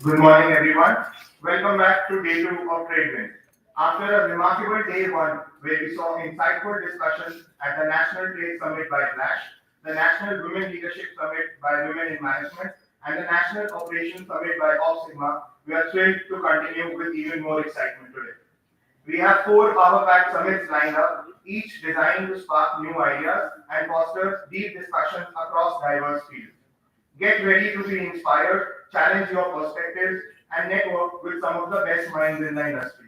Good morning, everyone. Welcome back to day two of Trade Win. After a remarkable day one, where we saw insightful discussions at the National Trade Summit by Flash, the National Women Leadership Summit by Women in Management, and the National Operations Summit by Off Sigma, we are thrilled to continue with even more excitement today. We have four power-packed summits lined up, each designed to spark new ideas and foster deep discussions across diverse fields. Get ready to be inspired, challenge your perspectives, and network with some of the best minds in the industry.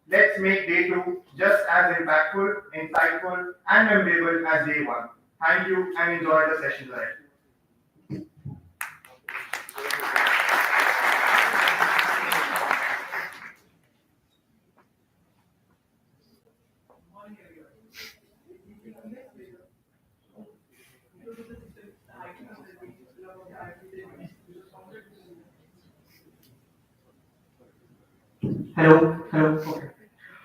Let's make day two just as impactful, insightful, and memorable as day one. Thank you and enjoy the session ahead. Hello. Okay.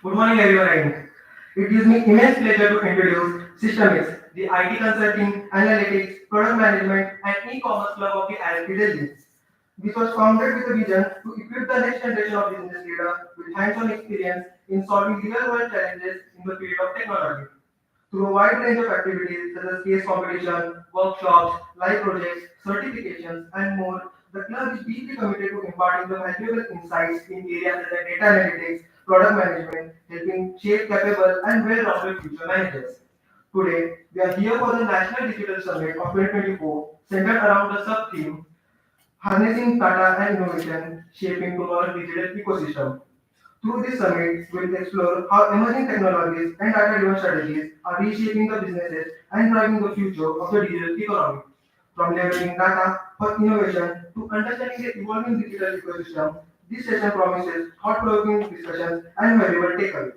Good morning, everyone. It gives me immense pleasure to introduce Systemix, the IT consulting, analytics, product management, and e-commerce club of the IIFT Delhi. This was founded with a vision to equip the next generation of business leaders with hands-on experience in solving real-world challenges in the field of technology. Through a wide range of activities such as case competition, workshops, live projects, certifications, and more, the club is deeply committed to imparting the valuable insights in areas such as data analytics, product management, helping shape capable and well-rounded future managers. Today, we are here for the National Digital Summit of 2024, centered around the sub-theme Harnessing Data and Innovation, Shaping Tomorrow's Digital Ecosystem. Through this summit, we'll explore how emerging technologies and data-driven strategies are reshaping the businesses and driving the future of the digital economy. From leveraging data for innovation to understanding the evolving digital ecosystem, this session promises thought-provoking discussions and valuable takeaways.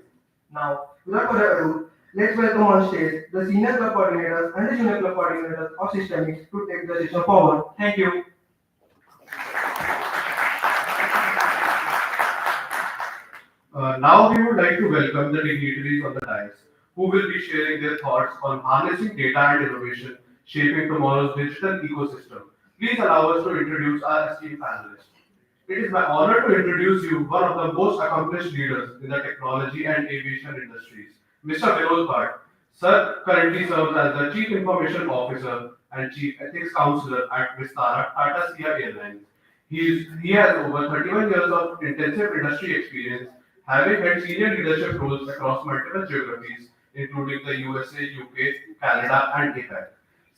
Now, without further ado, let's welcome on stage the senior club coordinators and the junior club coordinators of Systemix to take the session forward. Thank you. Now we would like to welcome the dignitaries on the dais, who will be sharing their thoughts on harnessing data and innovation, shaping tomorrow's digital ecosystem. Please allow us to introduce our esteemed panelists. It is my honor to introduce you one of the most accomplished leaders in the technology and aviation industries, Mr. Vinod Bhat. Sir currently serves as the Chief Information Officer and Chief Ethics Counselor at Vistara, Tata Sia Airlines. He has over 31 years of intensive industry experience, having had senior leadership roles across multiple geographies, including the USA, UK, Canada, and APAC.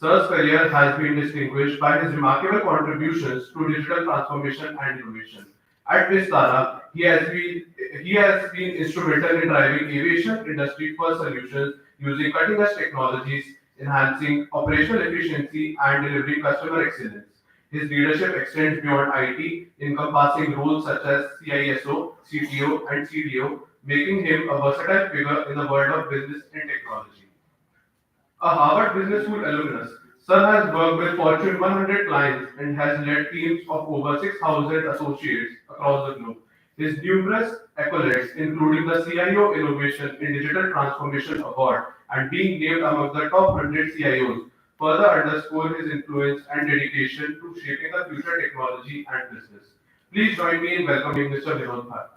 Sir's career has been distinguished by his remarkable contributions to digital transformation and innovation. At Vistara, he has been instrumental in driving aviation industry first solutions using cutting edge technologies, enhancing operational efficiency, and delivering customer excellence. His leadership extends beyond IT, encompassing roles such as CISO, CTO, and CDO, making him a versatile figure in the world of business and technology. A Harvard Business School alumnus, Sir has worked with Fortune 100 clients and has led teams of over 6,000 associates across the globe. His numerous accolades, including the CIO Innovation in Digital Transformation Award and being named among the top 100 CIOs, further underscore his influence and dedication to shaping the future technology and business. Please join me in welcoming Mr. Vinod Bhat.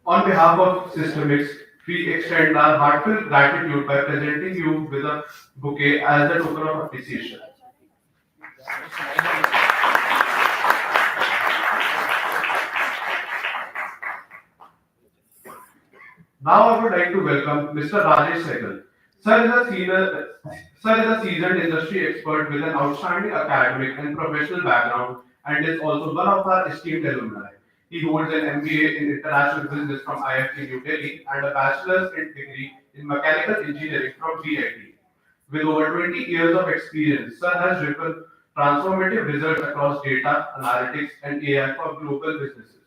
On behalf of Systemix, we extend our heartfelt gratitude by presenting you with a bouquet as a token of appreciation. Now I would like to welcome Mr. Rajesh Sehgal. Sir is a seasoned industry expert with an outstanding academic and professional background and is also one of our esteemed alumni. He holds an MBA in International Business from IIFT New Delhi and a bachelor's degree in Mechanical Engineering from BIT. With over 20 years of experience, Sir has driven transformative results across data, analytics, and AI for global businesses.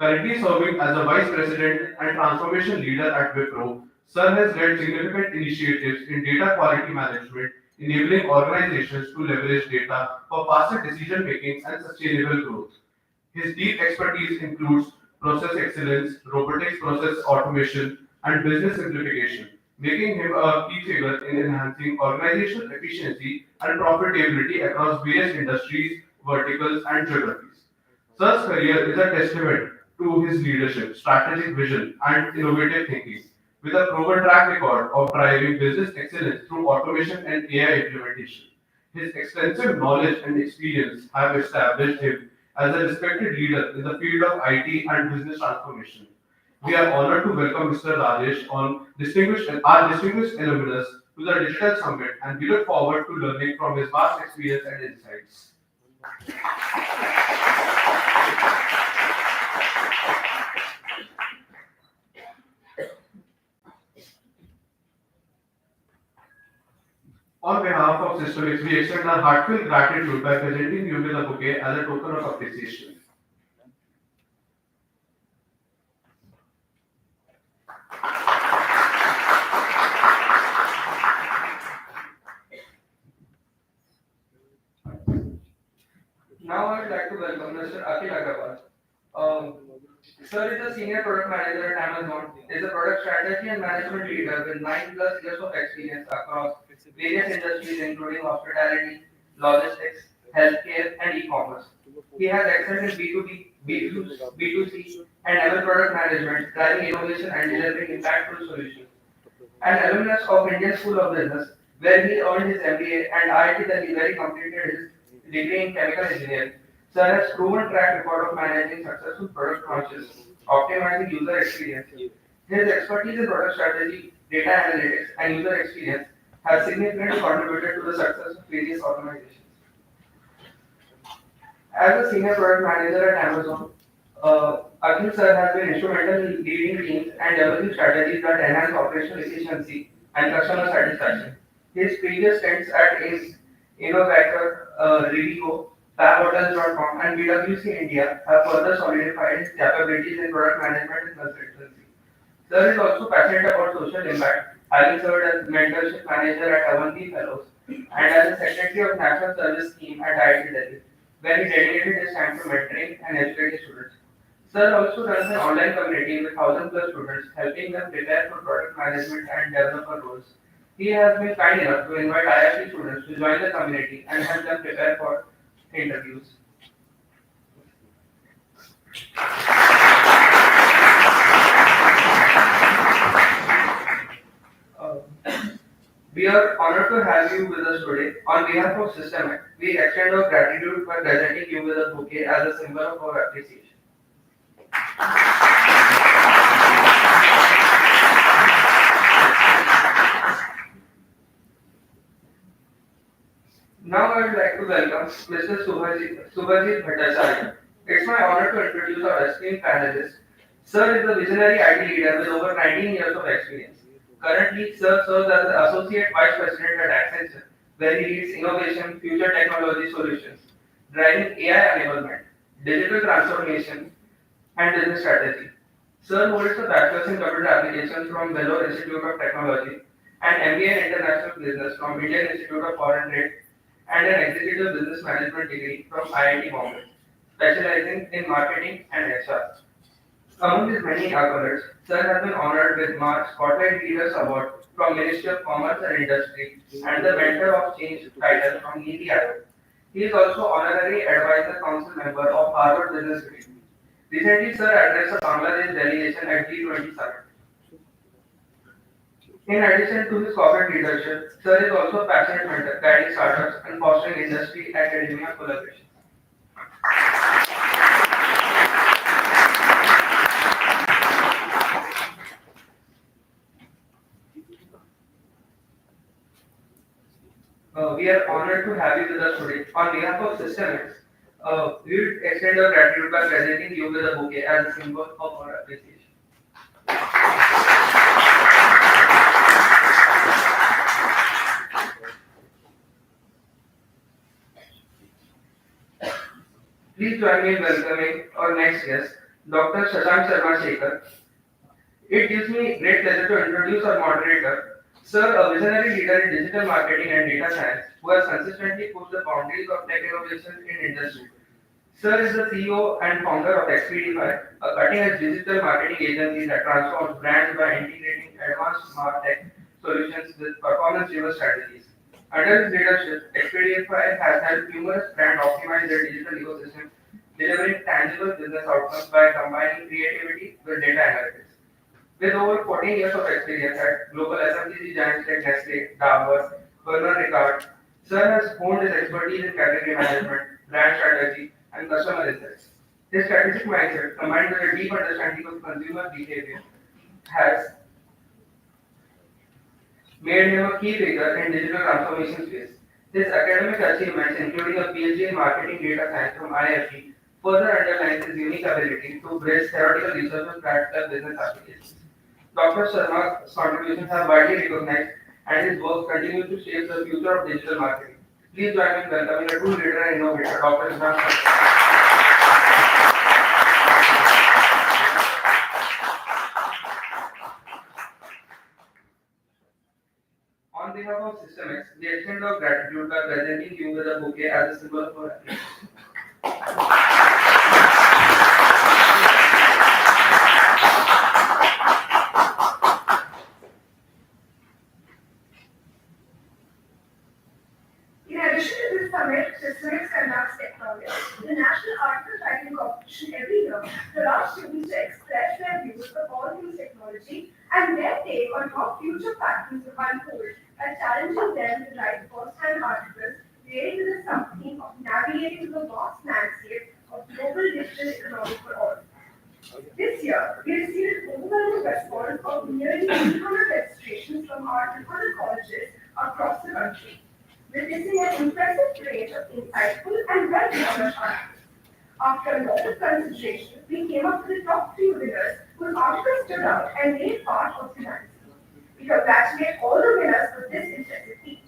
Currently serving as a Vice President and Transformation Leader at Wipro, Sir has led significant initiatives in data quality management, enabling organizations to leverage data for faster decision making and sustainable growth. His deep expertise includes process excellence, robotics process automation, and business simplification, making him a key figure in enhancing organizational efficiency and profitability across various industries, verticals, and geographies. Sir's career is a testament to his leadership, strategic vision, and innovative thinking, with a proven track record of driving business excellence through automation and AI implementation. His extensive knowledge and experience have established him as a respected leader in the field of IT and business transformation. We are honored to welcome Mr. Rajesh our distinguished alumnus to the Digital Summit, and we look forward to learning from his vast experience and insights. On behalf of Systemix, we extend our heartfelt gratitude by presenting you with a bouquet as a token of appreciation. Now I would like to welcome Mr. Akhil Agarwal. Um, Sir is a senior product manager at Amazon, is a product strategy and management leader with 9+ years of experience across various industries including hospitality, logistics, healthcare, and e-commerce. He has excelled in B2B, B2C, and ML product management, driving innovation and delivering impactful solutions. An alumnus of Indian School of Business, where he earned his MBA, and IIT Delhi, where he completed his degree in chemical engineering. Sir has proven track record of managing successful product launches, optimizing user experience. His expertise in product strategy, data analytics, and user experience has significantly contributed to the success of various organizations. As a senior product manager at Amazon, Akhil sir has been instrumental in leading teams and developing strategies that enhance operational efficiency and customer satisfaction. His previous stints at Innovator, Rivigo, FabHotels.com, and BWC India have further solidified his capabilities in product management and consultancy. Sir is also passionate about social impact, having served as mentorship manager at Avanti Fellows and as a secretary of National Service Scheme at IIT Delhi, where he dedicated his time to mentoring and educating students. Sir also runs an online community with 1,000+ students, helping them prepare for product management and developer roles. He has been kind enough to invite IIT students to join the community and help them prepare for interviews. Uh, we are honored to have you with us today. On behalf of Systemix, we extend our gratitude by presenting you with a bouquet as a symbol of our appreciation. Now I would like to welcome Mr. Subhajit Bhattacharya. It's my honor to introduce our esteemed panelist. Sir is a visionary IT leader with over 19 years of experience. Currently, Sir serves as the Associate Vice President at Accenture, where he leads innovation, future technology solutions, driving AI enablement, digital transformation, and business strategy. Sir holds a Bachelor's in Computer Applications from Vellore Institute of Technology and MBA in International Business from Indian Institute of Foreign Trade and an Executive Business Management degree from IIT Bombay, specializing in marketing and HR. Among his many accolades, Sir has been honored with March Spotlight Leaders Award from Ministry of Commerce and Industry and the Mentor of Change title from Niti Aayog. He is also honorary advisor council member of Harvard Business Review. Recently, Sir addressed a Bangladesh delegation at G20 Summit. In addition to his corporate leadership, Sir is also a passionate mentor, guiding startups and fostering industry academia collaboration. We are honored to have you with us today. On behalf of Systemix, we will extend our gratitude by presenting you with a bouquet as a symbol of our appreciation. Please join me in welcoming our next guest, Dr. Shashank Sharma. It gives me great pleasure to introduce our moderator, Sir, a visionary leader in digital marketing and data science who has consistently pushed the boundaries of tech innovation in industry. Sir is the CEO and founder of Expedify, a cutting-edge digital marketing agency that transforms brands by integrating advanced MarTech solutions with performance-driven strategies. Under his leadership, Expedify has helped numerous brands optimize their digital ecosystem, delivering tangible business outcomes by combining creativity with data analytics. With over 14 years of experience at global FMCG giants like Nestle, Dabur, Pernod Ricard, Sir has honed his expertise in category management, brand strategy, and customer insights. His strategic mindset, combined with a deep understanding of consumer behavior, has made him a key figure in digital transformation space. His academic achievements, including a PhD in marketing data science from IIFT, further underlines his unique ability to bridge theoretical research with practical business applications. Dr. Sharma's contributions are widely recognized, and his work continues to shape the future of digital marketing. Please join me in welcoming a true leader and innovator, Dr. Shashank Sharma. On behalf of Systemix, we extend our gratitude by presenting you with a bouquet as a symbol of our appreciation. In addition to this summit, Systemix conducts technology, the national article writing competition every year to allow students to express their views of all things technology and their take on how future patterns will unfold by challenging them to write first-hand articles relating to the subtheme of navigating the vast landscape of global digital economy for all. This year, we received overwhelming response of nearly 300 registrations from our 200 colleges across the country, witnessing an impressive range of insightful and well-researched articles. After a lot of consideration, we came up with the top 3 winners whose articles stood out and made part of the magazine. We congratulate all the winners for this impressive feat.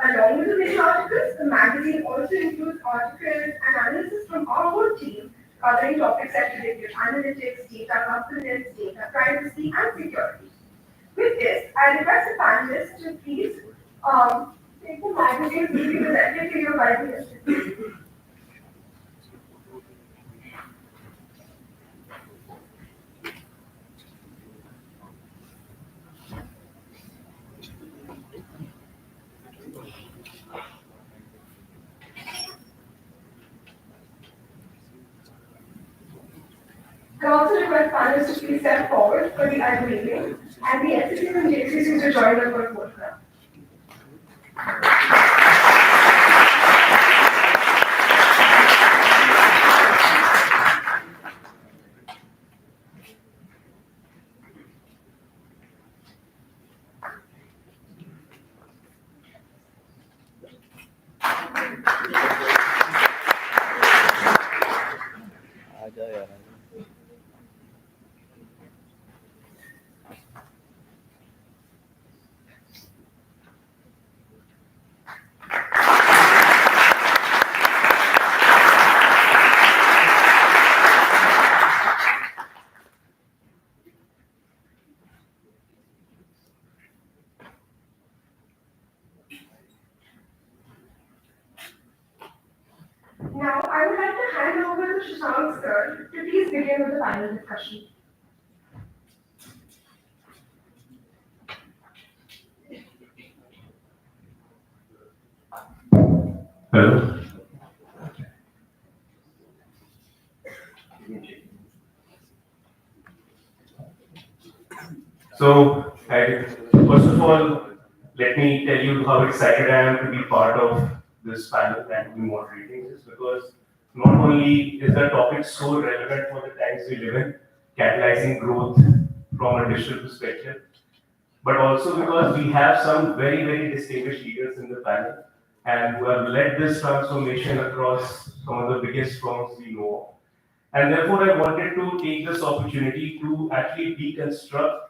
Along with the winning articles, the magazine also includes articles and analysis from our whole team covering topics such as analytics, data governance, data privacy, and security. With this, I request the panelists to please take the magazine to be presented to you by the institute. I also request panelists to please step forward for the unveiling and the SCCs and JCCs to join us for photograph. Now, I would like to hand over to Shashank sir to please begin with the panel discussion. Hello. So, first of all, let me tell you how excited I am to be part of this panel and to be moderating this, because not only is the topic so relevant for the times we live in, catalyzing growth from a digital perspective, but also because we have some very, very distinguished leaders in the panel and who have led this transformation across some of the biggest firms we know of. And therefore, I wanted to take this opportunity to actually deconstruct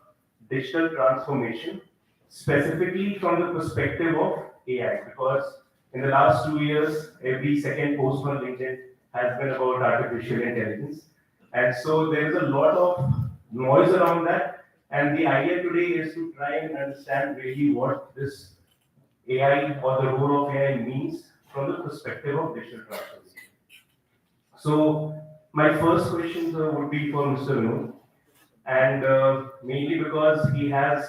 digital transformation, specifically from the perspective of AI, because in the last 2 years, every second post on LinkedIn has been about artificial intelligence. And so there is a lot of noise around that. And the idea today is to try and understand really what this AI or the role of AI means from the perspective of digital transformation. So my first question would be for Mr. Vinod, and mainly because he has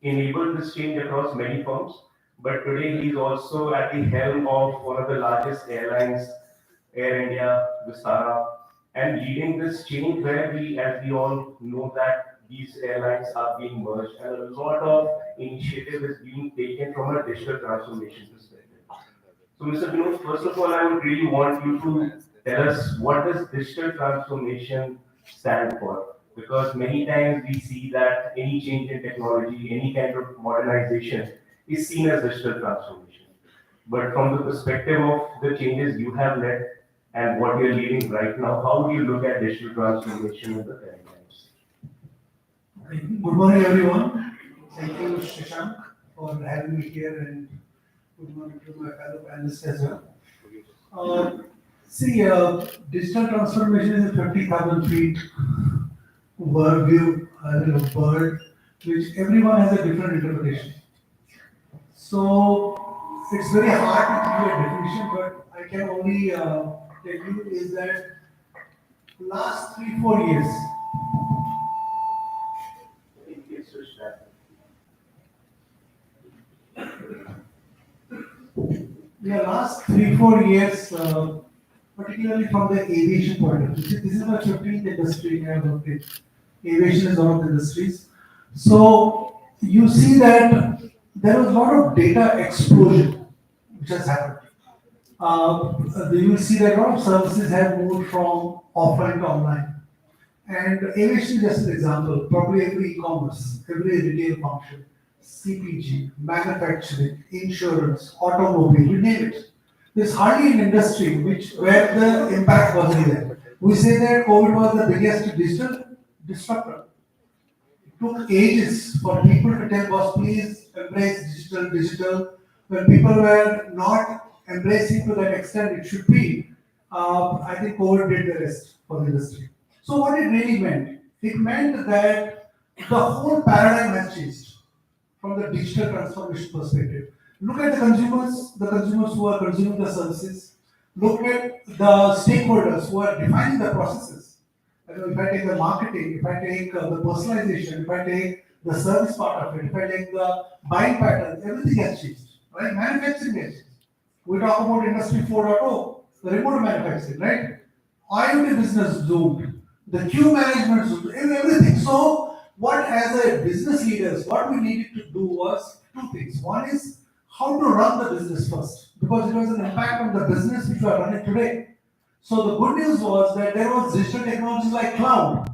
enabled this change across many firms, but today he is also at the helm of one of the largest airlines, Air India, Vistara, and leading this change where we, as we all know that these airlines are being merged and a lot of initiative is being taken from a digital transformation perspective. So, Mr. Vinod, first of all, I would really want you to tell us what does digital transformation stand for? Because many times we see that any change in technology, any kind of modernization is seen as digital transformation. But from the perspective of the changes you have led and what you're leading right now, how do you look at digital transformation in the current times? Good morning, everyone. Thank you, Shashank, for having me here, and good morning to my fellow panelists as well. Digital transformation is a 50,000 feet word view, bird, which everyone has a different interpretation. So it's very hard to give a definition, but I can only tell you is that last 3-4 years. Yeah, last 3-4 years, particularly from the aviation point of view. This is my 15th industry I have worked in. Aviation is one of the industries. So you see that there was a lot of data explosion which has happened. You will see that a lot of services have moved from offline to online. And aviation is just an example. Probably every e-commerce, every retail function, CPG, manufacturing, insurance, automobile, you name it. There's hardly an industry where the impact wasn't there. We say that COVID was the biggest digital disruptor. It took ages for people to tell us, please embrace digital. When people were not embracing to that extent it should be, I think COVID did the rest for the industry. So what it really meant? It meant that the whole paradigm has changed from the digital transformation perspective. Look at the consumers who are consuming the services. Look at the stakeholders who are defining the processes. If I take the marketing, if I take the personalization, if I take the service part of it, if I take the buying patterns, everything has changed. Right? Manufacturing has changed. We talk about Industry 4.0, the remote manufacturing, right? IoT business zoomed, the queue management zoomed, everything. So, what as a business leaders, what we needed to do was two things. One is how to run the business first, because it was an impact on the business which we are running today. So the good news was that there was digital technologies like cloud,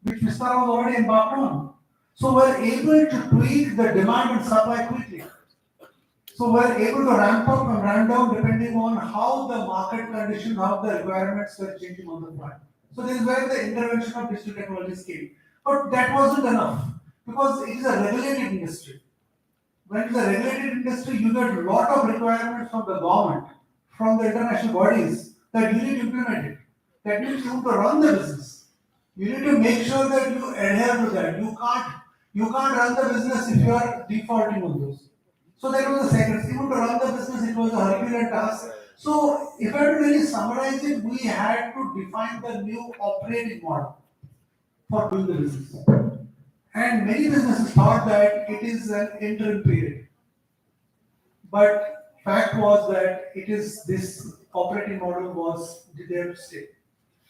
which Vistara was already embarked on. So we're able to tweak the demand and supply quickly. So we're able to ramp up and ramp down depending on how the market condition, how the requirements were changing on the fly. So this is where the intervention of digital technologies came. But that wasn't enough, because it is a regulated industry. When it's a regulated industry, you get a lot of requirements from the government, from the international bodies, that you need to implement it. That means you have to run the business. You need to make sure that you adhere to that. You can't run the business if you are defaulting on those. So that was the second. Even to run the business, it was a Herculean task. So if I had to really summarize it, we had to define the new operating model for doing the business. And many businesses thought that it is an interim period. But fact was that this operating model was there to stay.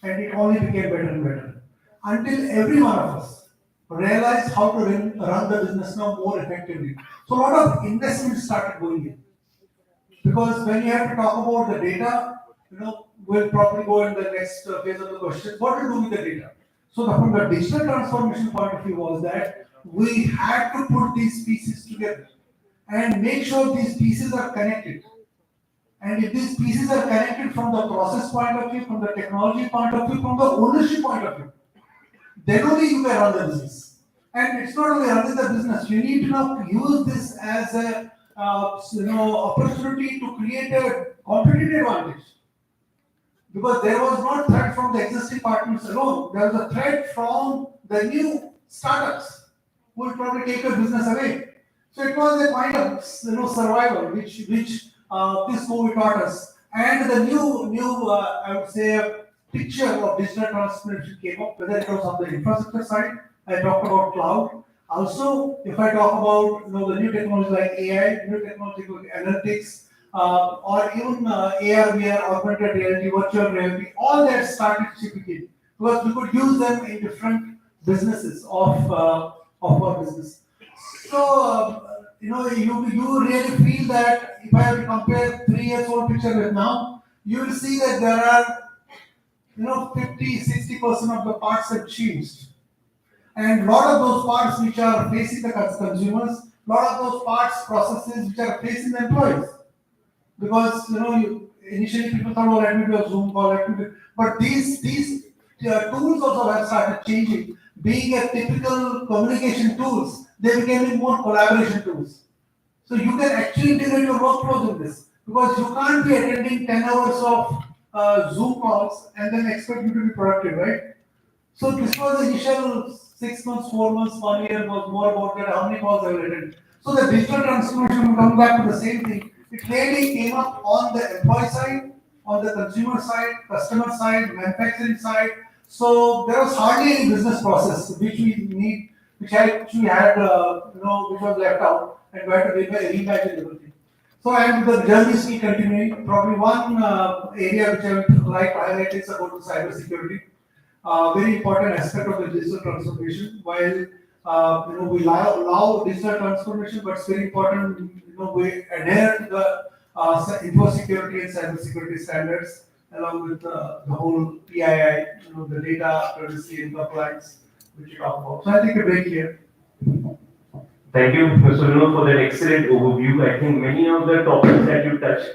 And it only became better and better. Until every one of us realized how to run the business now more effectively. So a lot of investments started going in. Because when you have to talk about the data, we'll probably go in the next phase of the question. What to do with the data? So from the digital transformation point of view was that we had to put these pieces together and make sure these pieces are connected. And if these pieces are connected from the process point of view, from the technology point of view, from the ownership point of view, then only you can run the business. And it's not only running the business, you need to now use this as a opportunity to create a competitive advantage. Because there was not threat from the existing partners alone, there was a threat from the new startups who will probably take your business away. So it was a kind of survival which this movie taught us. And the new I would say picture of digital transformation came up, whether it was on the infrastructure side, I talked about cloud. Also, if I talk about the new technology like AI, new technology like analytics, or even AR, VR, augmented reality, virtual reality, all that started chipping in because we could use them in different businesses of our business. So, you really feel that if I have to compare 3 years old picture with now, you will see that there are 50-60% of the parts have changed. And a lot of those parts which are facing the consumers, a lot of those parts processes which are facing the employees. Because initially people thought, oh, let me do a Zoom call, but these tools also have started changing. Being a typical communication tools, they became more collaboration tools. So you can actually integrate your workflows in this because you can't be attending 10 hours of Zoom calls and then expect you to be productive, right? So this was the initial 6 months, 4 months, 1 year was more about that how many calls I will attend. So the digital transformation will come back to the same thing. It really came up on the employee side, on the consumer side, customer side, manufacturing side. So there was hardly any business process which we need, which actually had, which was left out, and we had to reimagine everything. So and the journey is still continuing. Probably one area which I would like to highlight is about the cyber security. Very important aspect of the digital transformation. While we allow digital transformation, but it's very important we adhere to the info security and cyber security standards along with the whole PII, the data privacy and compliance which you talk about. So I think a break here. Thank you, Mr. Vinod, for that excellent overview. I think many of the topics that you touched,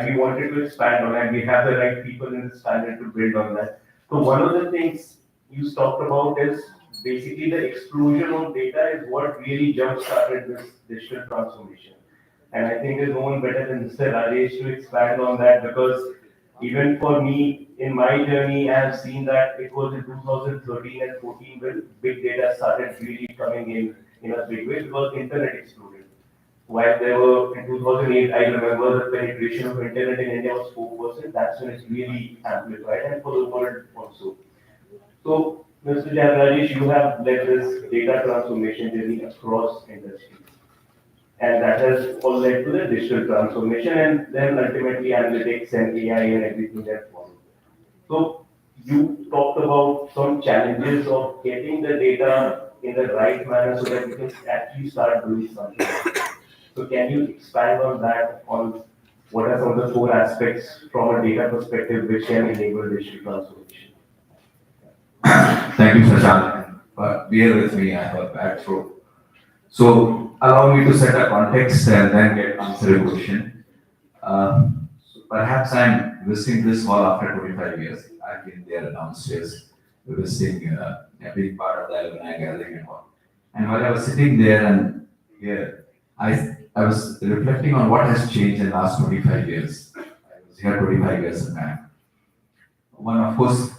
we wanted to expand on, and we have the right people in this panel to build on that. So one of the things you talked about is basically the explosion of data is what really jump-started this digital transformation. And I think there's no one better than Mr. Rajesh to expand on that because even for me, in my journey, I have seen that it was in 2013 and 14 when big data started really coming in a big way because internet exploded. While there were in 2008, I remember the penetration of internet in India was 4%. That's when it's really amplified, and for the world also. So, Mr. Rajesh, you have led this data transformation journey across industries, and that has all led to the digital transformation, and then ultimately analytics and AI and everything that followed. So, you talked about some challenges of getting the data in the right manner so that we can actually start doing something. So can you expand on that, on what are some of the core aspects from a data perspective which can enable digital transformation? Thank you, Shashank. But bear with me, I have a bad throat. So allow me to set a context and then answer your question. So perhaps I'm visiting this hall after 25 years. I've been there downstairs, visiting a big part of the alumni gathering and all. And while I was sitting there and here, I was reflecting on what has changed in the last 25 years. I was here 25 years back. One, of course,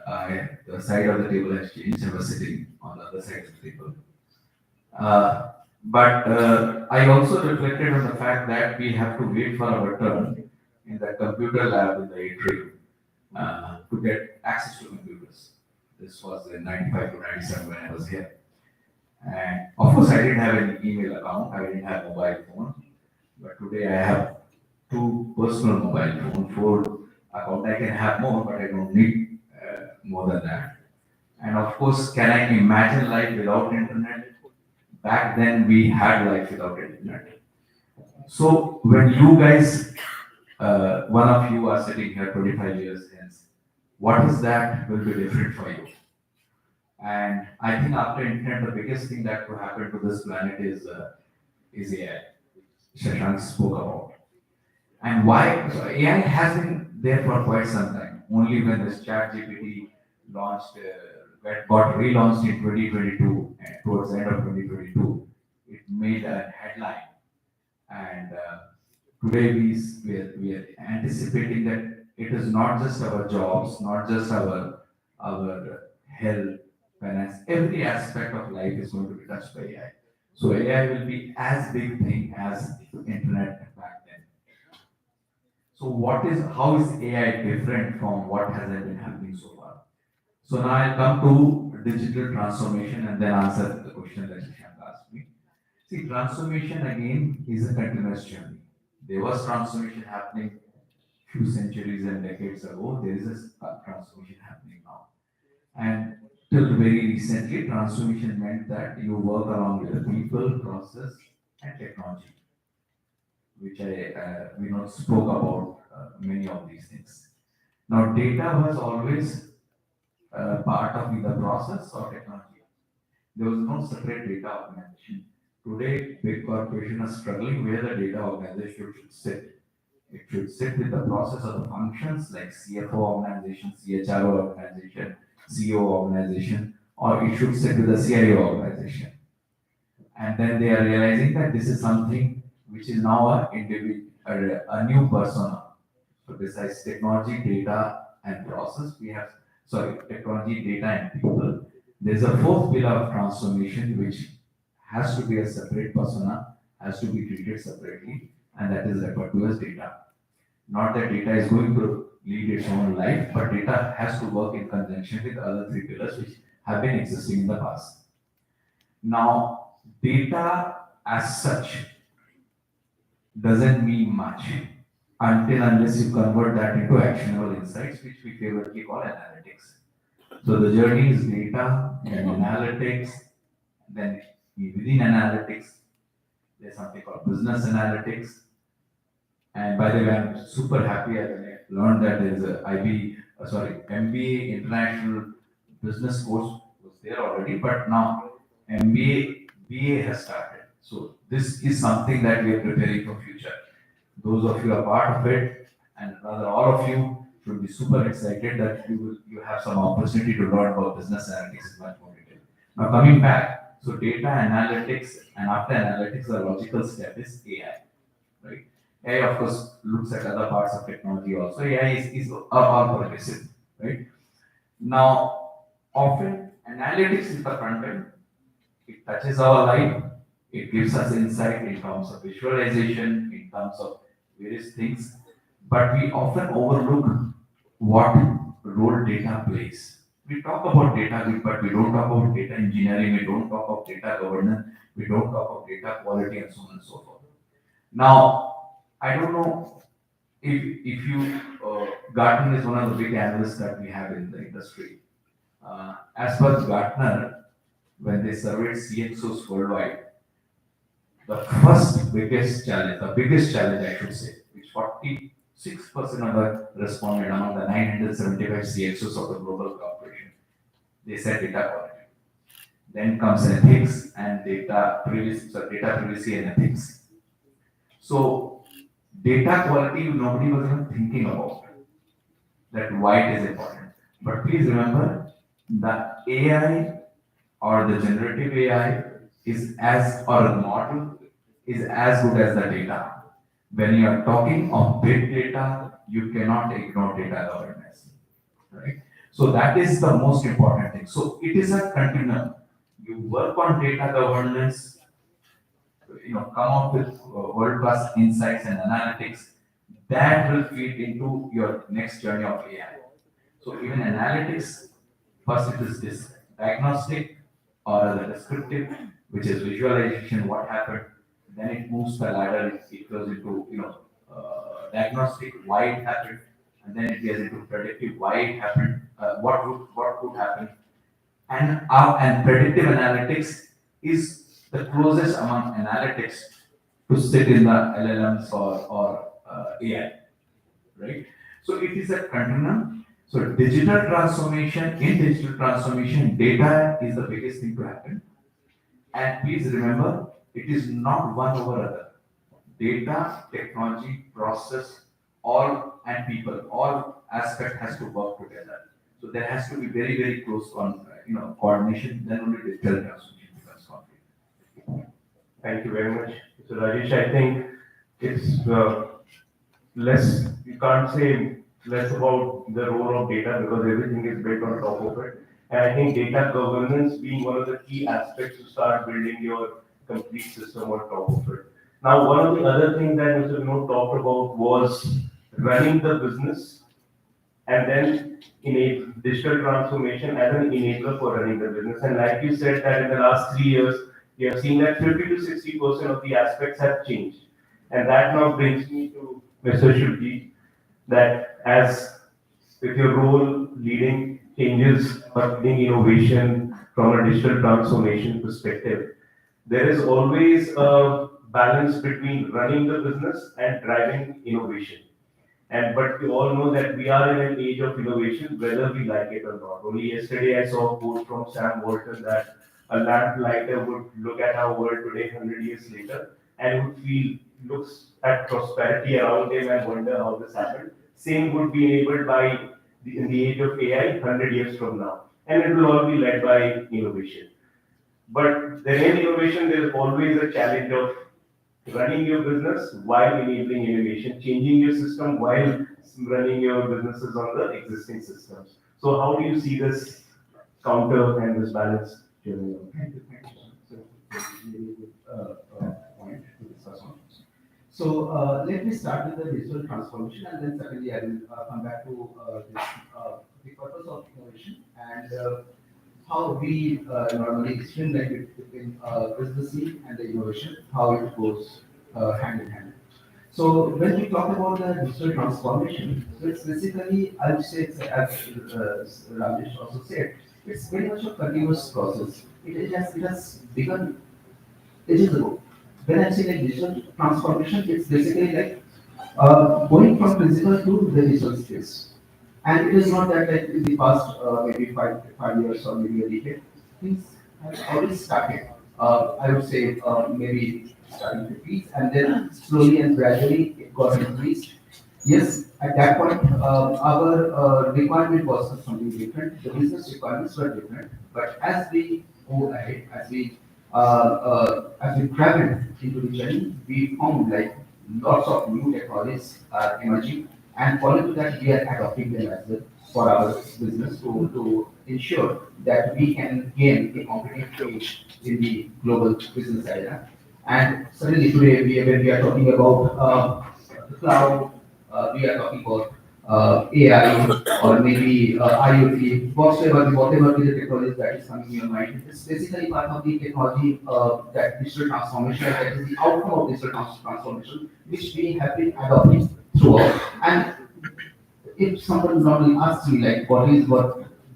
the side of the table has changed. I was sitting on the other side of the table. But I also reflected on the fact that we have to wait for our turn in the computer lab in the atrium to get access to computers. This was in 95 to 97 when I was here. And of course, I didn't have any email account. I didn't have mobile phone. But today I have 2 personal mobile phone, 4 account. I can have more, but I don't need more than that. And of course, can I imagine life without internet? Back then, we had life without internet. So when you guys, one of you are sitting here 25 years hence, what is that will be different for you? And I think after internet, the biggest thing that could happen to this planet is AI. Shashank spoke about. And why? So AI has been there for quite some time. Only when this ChatGPT launched, got relaunched in 2022, and towards the end of 2022, it made a headline. And today we are anticipating that it is not just our jobs, not just our health, finance, every aspect of life is going to be touched by AI. So AI will be as big thing as internet back then. So how is AI different from what has been happening so far? So now I'll come to digital transformation and then answer the question that Shashank asked me. See, transformation again is a continuous journey. There was transformation happening few centuries and decades ago. There is a transformation happening now. And till very recently, transformation meant that you work along with the people, process, and technology, which we not spoke about many of these things. Now, data was always part of either process or technology. There was no separate data organization. Today, big corporations are struggling where the data organization should sit. It should sit with the process of the functions like CFO organization, CHRO organization, CEO organization, or it should sit with the CIO organization. And then they are realizing that this is something which is now a new persona. So besides technology, data, and process, technology, data, and people. There's a fourth pillar of transformation which has to be a separate persona, has to be treated separately, and that is referred to as data. Not that data is going to lead its own life, but data has to work in conjunction with other three pillars which have been existing in the past. Now, data as such doesn't mean much until unless you convert that into actionable insights, which we favorably call analytics. So the journey is data, then analytics, then within analytics, there's something called business analytics. And by the way, I'm super happy I learned that there is MBA International Business course was there already, but now MBA BA has started. So this is something that we are preparing for future. Those of you are part of it, and rather all of you should be super excited that you have some opportunity to learn about business analytics in much more detail. Now coming back, so data analytics, and after analytics, the logical step is AI, right? AI of course looks at other parts of technology also. AI is all pervasive, right? Now, often analytics is the front end. It touches our life. It gives us insight in terms of visualization, in terms of various things. But we often overlook what role data plays. We talk about data, but we don't talk about data engineering. We don't talk about data governance. We don't talk about data quality and so on and so forth. Now, I don't know if you, Gartner is one of the big analysts that we have in the industry. As per Gartner, when they surveyed CXOs worldwide, the biggest challenge I should say, which 46% of the responded among the 975 CXOs of the global corporation, they said data quality. Then comes ethics and data privacy and ethics. So data quality, nobody was even thinking about that why it is important. But please remember, the AI or the generative AI or a model is as good as the data. When you are talking of big data, you cannot ignore data governance, right? So that is the most important thing. So it is a continuum. You work on data governance, come up with world-class insights and analytics that will feed into your next journey of AI. So even analytics, first it is this diagnostic or the descriptive, which is visualization, what happened. Then it moves the ladder, it goes into diagnostic, why it happened, and then it gets into predictive, why it happened, what could happen, and predictive analytics is the closest among analytics to sit in the LLMs or AI, right? So it is a continuum. So in digital transformation, data is the biggest thing to happen. And please remember, it is not one over other. Data, technology, process, and people, all aspect has to work together. So there has to be very, very close coordination. Then only digital transformation becomes complete. Thank you very much. So Rajesh, I think it's you can't say less about the role of data because everything is built on top of it. And I think data governance being one of the key aspects to start building your complete system on top of it. Now, one of the other things that Mr. Vinod talked about was running the business and then digital transformation as an enabler for running the business. And like you said, that in the last 3 years, you have seen that 50 to 60% of the aspects have changed. And that now brings me to Mr. Shubji, that as with your role leading changes or leading innovation from a digital transformation perspective, there is always a balance between running the business and driving innovation. But we all know that we are in an age of innovation, whether we like it or not. Only yesterday I saw a quote from Sam Walton that a lamplighter would look at our world today, 100 years later, and would looks at prosperity around him and wonder how this happened. Same would be enabled by in the age of AI, 100 years from now, and it will all be led by innovation. But there in innovation, there is always a challenge of running your business while enabling innovation, changing your system while running your businesses on the existing systems. So how do you see this counter and this balance? Thank you. So, really good point to discuss on. So, let me start with the digital transformation, and then certainly I will come back to the purpose of innovation and how we normally streamline it between business need and the innovation, how it goes hand in hand. So when we talk about the digital transformation, so it's basically, I would say, it's, as Rajesh also said, it's very much a continuous process. It has begun ages ago. When I say like digital transformation, it's basically like going from physical to the digital space. And it is not that like in the past maybe 5 years or maybe a decade, things have already started. I would say maybe starting 50s and then slowly and gradually it got increased. Yes, at that point our requirement was something different. The business requirements were different. But as we go ahead, as we traveled into the journey, we found like lots of new technologies are emerging, and following to that, we are adopting them as well for our business to ensure that we can gain a competitive edge in the global business area. And certainly today, when we are talking about cloud, we are talking about AI or maybe IoT, whatever be the technology that is coming in your mind. It's basically part of the technology that digital transformation, that is the outcome of digital transformation, which we have been adopting throughout. And if someone normally asks me like what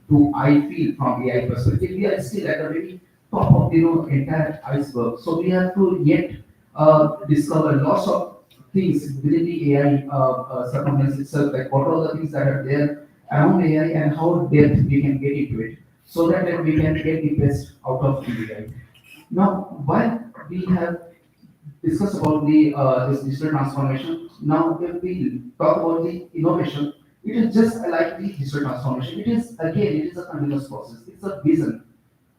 do I feel from AI perspective, we are still at the very top of the entire iceberg. So we have to yet discover lots of things within the AI circumference itself, like what are the things that are there around AI and how depth we can get into it, so that like, we can get the best out of the AI. Now, while we have discussed about the this digital transformation, now if we talk about the innovation, it is just like the digital transformation. It is a continuous process. It's a vision.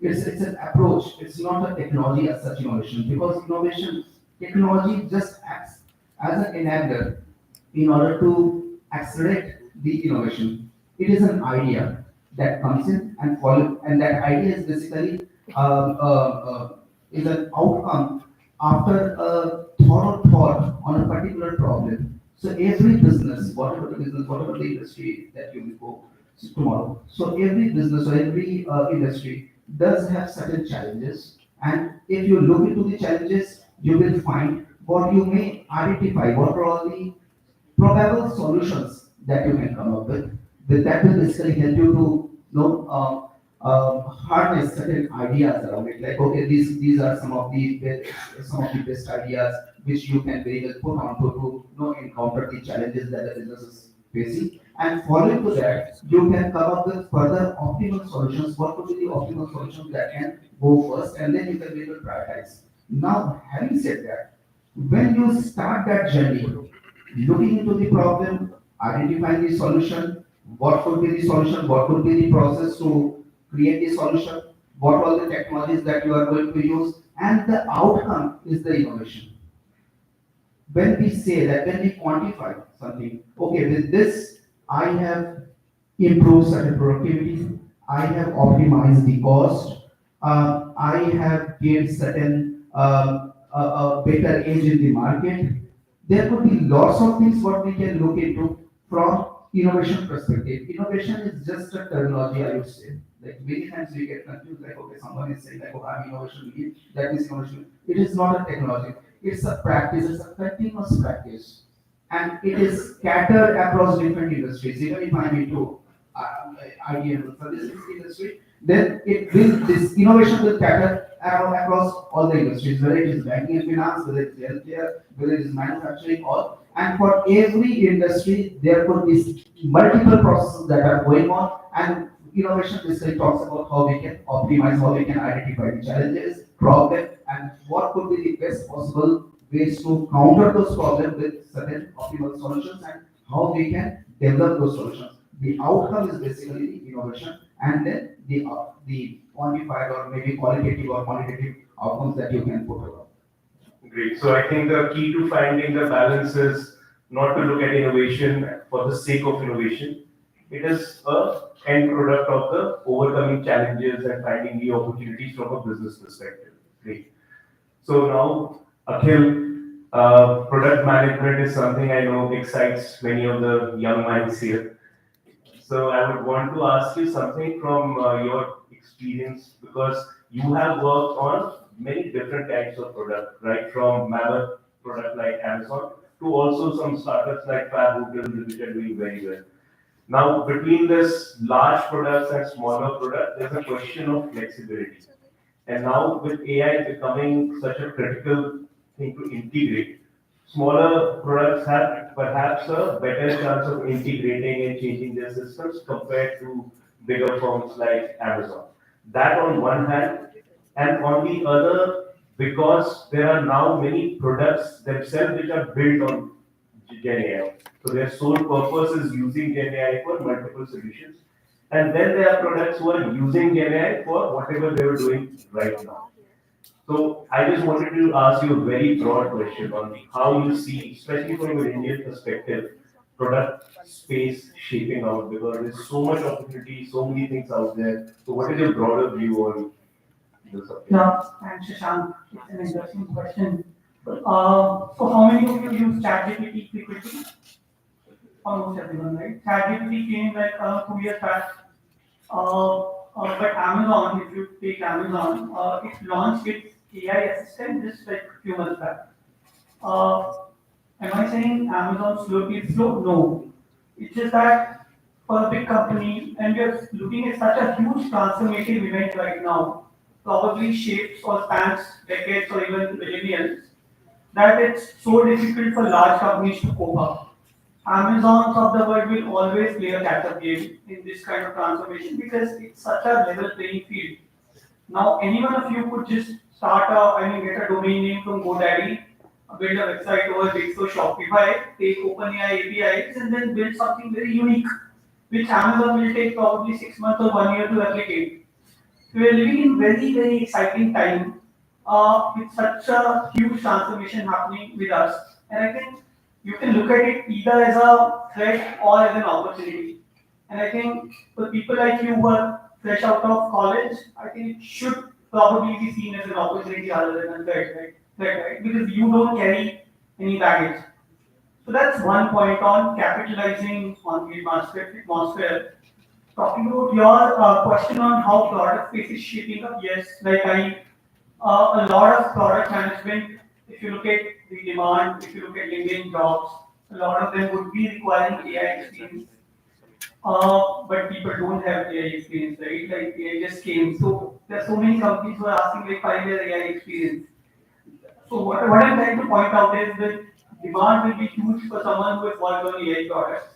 It's an approach. It's not a technology as such innovation, because technology just acts as an enabler in order to accelerate the innovation. It is an idea that comes in and follow, and that idea is basically is an outcome after a thought on a particular problem. So every business, whatever the industry that you will go tomorrow, so every business or every industry does have certain challenges, and if you look into the challenges, you will find what you may identify, what are all the probable solutions that you can come up with. That will basically help you to harness certain ideas around it. Like, okay, these are some of the best ideas which you can very well put on to encounter the challenges that the business is facing. And following to that, you can come up with further optimal solutions. What would be the optimal solutions that can go first, and then you can be able to prioritize. Now, having said that, when you start that journey, looking into the problem, identifying the solution, what could be the solution, what could be the process to create the solution, what are the technologies that you are going to use, and the outcome is the innovation. When we say that, when we quantify something, okay, with this, I have improved certain productivity, I have optimized the cost, I have gained certain a better edge in the market, there could be lots of things what we can look into from innovation perspective. Innovation is just a terminology, I would say. Like many times we get confused, like okay, someone is saying like, oh, I'm innovation lead, that is innovation. It is not a technology. It's a practice. It's a continuous practice, and it is scattered across different industries. Even if I'm into IT and services industry, then it will this innovation will scatter across all the industries, whether it is banking and finance, whether it is healthcare, whether it is manufacturing, all. And for every industry, there could be multiple processes that are going on, and innovation basically talks about how we can optimize, how we can identify the challenges, problem, and what could be the best possible ways to counter those problems with certain optimal solutions, and how we can develop those solutions. The outcome is basically the innovation, and then the quantified or maybe qualitative or quantitative outcomes that you can put over. Great. So I think the key to finding the balance is not to look at innovation for the sake of innovation. It is a end product of the overcoming challenges and finding new opportunities from a business perspective. Great. So now, Akhil, product management is something I know excites many of the young minds here. So I would want to ask you something from your experience, because you have worked on many different types of product, right? From mammoth product like Amazon to also some startups like Fab Hotels, which are doing very well. Now, between this large products and smaller products, there's a question of flexibility. And now with AI becoming such a critical thing to integrate, smaller products have perhaps a better chance of integrating and changing their systems compared to bigger firms like Amazon. That on one hand, and on the other, because there are now many products themselves which are built on Gen AI. So their sole purpose is using Gen AI for multiple solutions. And then there are products who are using Gen AI for whatever they were doing right now. So I just wanted to ask you a very broad question on how you see, especially from an Indian perspective, product space shaping out, because there's so much opportunity, so many things out there. So what is your broader view on this subject? Yeah, thanks, Shashank. It's an interesting question. So how many of you use ChatGPT frequently? Almost everyone, right? ChatGPT came like 2 years back. But Amazon, if you take Amazon, it launched its AI assistant just like a few months back. Am I saying Amazon is slow? No. It's just that for a big company, and we are looking at such a huge transformative event right now, probably shapes or spans decades or even millennials, that it's so difficult for large companies to cope up. Amazons of the world will always play a catch-up game in this kind of transformation because it's such a level playing field. Now, any one of you could just get a domain name from GoDaddy, build a website over Wipro, Shopify, take OpenAI APIs, and then build something very unique, which Amazon will take probably 6 months or 1 year to replicate. So we are living in very, very exciting time with such a huge transformation happening with us. And I think you can look at it either as a threat or as an opportunity. And I think for people like you who are fresh out of college, I think it should probably be seen as an opportunity rather than a threat, right? Right? Because you don't carry any baggage. So that's one point on capitalizing on the atmosphere. Talking about your question on how product space is shaping up, yes, a lot of product management, if you look at the demand, if you look at LinkedIn jobs, a lot of them would be requiring AI experience. But people don't have AI experience, right? Like AI just came. So there are so many companies who are asking like 5 year AI experience. So what I'm trying to point out is that demand will be huge for someone who has worked on AI products.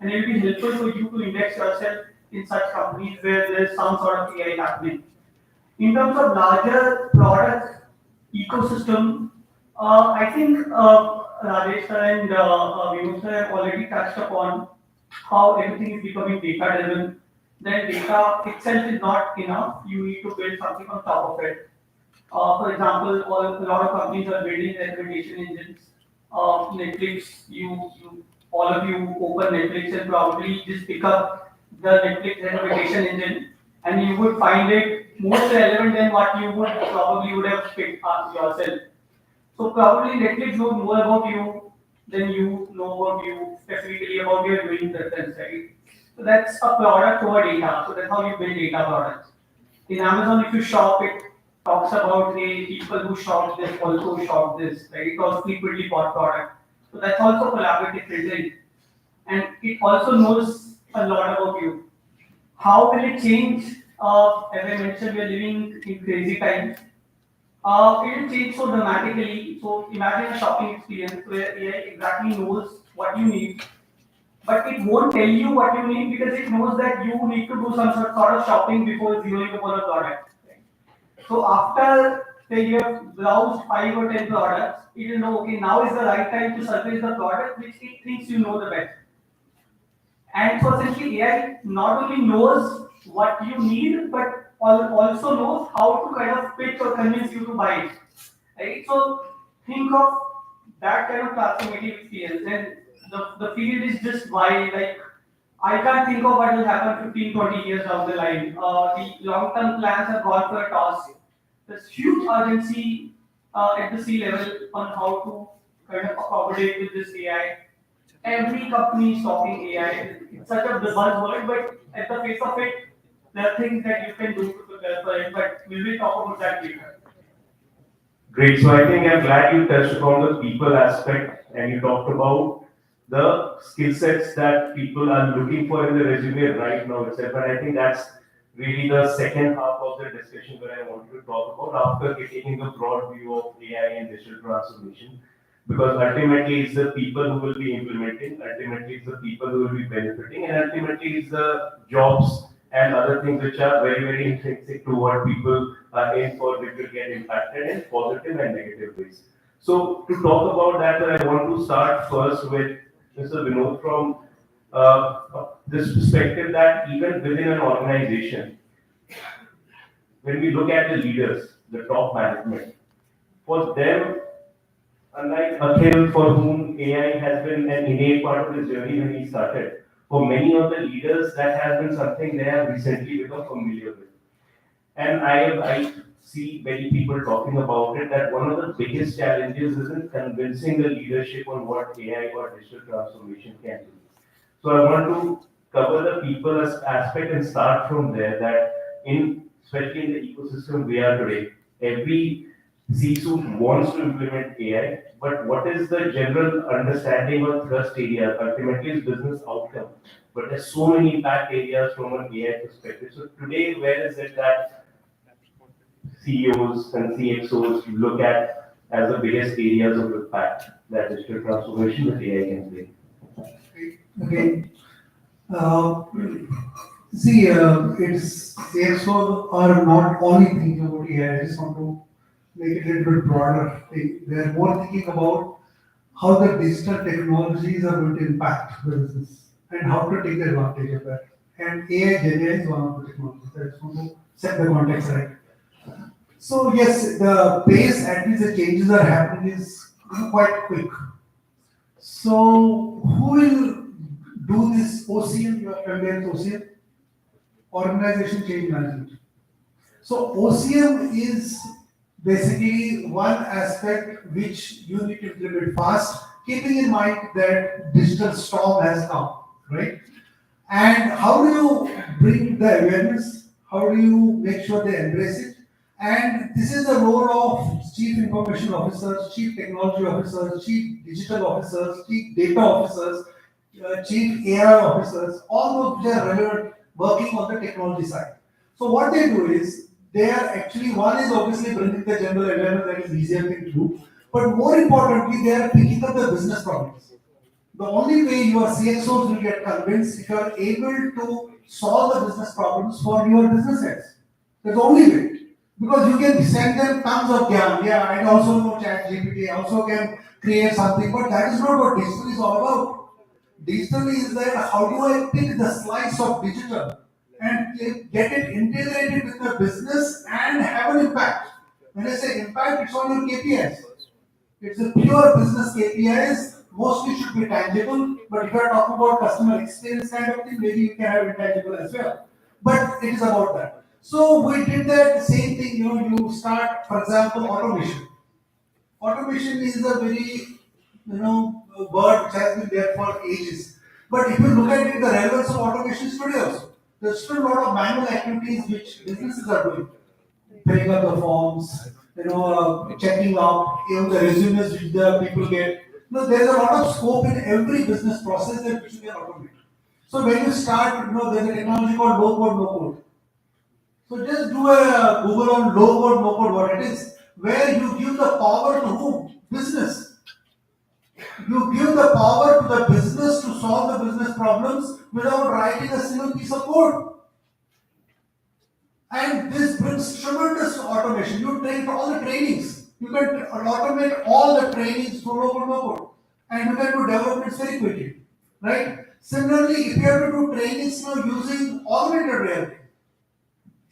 And it will be helpful for you to index yourself in such companies where there is some sort of AI happening. In terms of larger product ecosystem, I think Rajesh and Vinod have already touched upon how everything is becoming data driven. Then data itself is not enough. You need to build something on top of it. For example, a lot of companies are building recommendation engines. Netflix, all of you open Netflix and probably just pick up the Netflix recommendation engine, and you would find it more relevant than what you would have picked up yourself. So probably Netflix knows more about you then you know about you specifically about your doing preference, right? So that's a product over data. So that's how you build data products. In Amazon, if you shop, it talks about the people who shop this also shop this, right? It was frequently bought product. So that's also collaborative filtering. And it also knows a lot about you. How will it change? As I mentioned, we are living in crazy times. It will change so dramatically. So imagine a shopping experience where AI exactly knows what you need, but it won't tell you what you need because it knows that you need to do some sort of shopping before zeroing upon a product. So after say you have browsed 5 or 10 products, it will know, okay, now is the right time to surface the product which it thinks you know the best. And so essentially AI not only knows what you need, but also knows how to kind of pitch or convince you to buy it. Right? So think of that kind of transformative experience. And the field is just wild. Like I can't think of what will happen 15, 20 years down the line. The long-term plans have gone for a toss. There's huge urgency at the C level on how to kind of accommodate with this AI. Every company is talking AI. It's such a buzzword, but at the face of it, there are things that you can do to prepare for it. But we will talk about that later. Great. So I think I'm glad you touched upon the people aspect and you talked about the skill sets that people are looking for in the resume right now itself. And I think that's really the second half of the discussion where I wanted to talk about after taking the broad view of AI and digital transformation. Because ultimately it's the people who will be implementing, ultimately it's the people who will be benefiting, and ultimately it's the jobs and other things which are very, very intrinsic to what people are in for, which will get impacted in positive and negative ways. So to talk about that, I want to start first with Mr. Vinod from this perspective that even within an organization, when we look at the leaders, the top management, for them, unlike Akhil, for whom AI has been an innate part of his journey when he started, for many of the leaders, that has been something they have recently become familiar with. And I see many people talking about it that one of the biggest challenges isn't convincing the leadership on what AI or digital transformation can do. So I want to cover the people aspect and start from there that especially in the ecosystem we are today, every C-suite wants to implement AI, but what is the general understanding or thrust area? Ultimately, is business outcome. But there's so many impact areas from an AI perspective. So today, where is it that CEOs and CXOs look at as the biggest areas of impact that digital transformation with AI can bring? Okay. Uh, it's CXOs are not only thinking about AI. I just want to make it a little bit broader. They're more thinking about how the digital technologies are going to impact the business and how to take advantage of that. And AI, Gen AI is one of the technologies. I just want to set the context right. So yes, the pace at which the changes are happening is quite quick. So who will do this OCM? You are familiar with OCM? Organization Change Management. So OCM is basically one aspect which you need to implement fast, keeping in mind that digital storm has come, right? And how do you bring the awareness? How do you make sure they embrace it? And this is the role of chief information officers, chief technology officers, chief digital officers, chief data officers, chief AI officers, all of which are relevant working on the technology side. So what they do is they are actually, one is obviously bringing the general awareness, that is easier thing to do, but more importantly they are picking up the business problems. The only way your CXOs will get convinced if you are able to solve the business problems for your business heads. That's the only way. Because you can send them tons of gyan. Yeah, I also know chat GPT, I also can create something, but that is not what digital is all about. Digital is that how do I pick the slice of digital and get it integrated with the business and have an impact. When I say impact, it's on your KPIs. It's a pure business KPIs, mostly should be tangible, but if you are talking about customer experience kind of thing, maybe you can have intangible as well. But it is about that. So we did that same thing, you start, for example, automation. Automation is a very word which has been there for ages. But if you look at it, the relevance of automation is today also. There's still a lot of manual activities which businesses are doing. Filling up the forms, checking out, even the resumes which the people get. There's a lot of scope in every business process that which you can automate. So when you start, there's a technology called low code, no code. So just do a Google on low code, no code, what it is, where you give the power to whom? Business. You give the power to the business to solve the business problems without writing a single piece of code. And this brings tremendous automation. You take all the trainings. You can automate all the trainings through low code, no code. And you can do developments very quickly. Right? Similarly, if you have to do trainings now using augmented reality,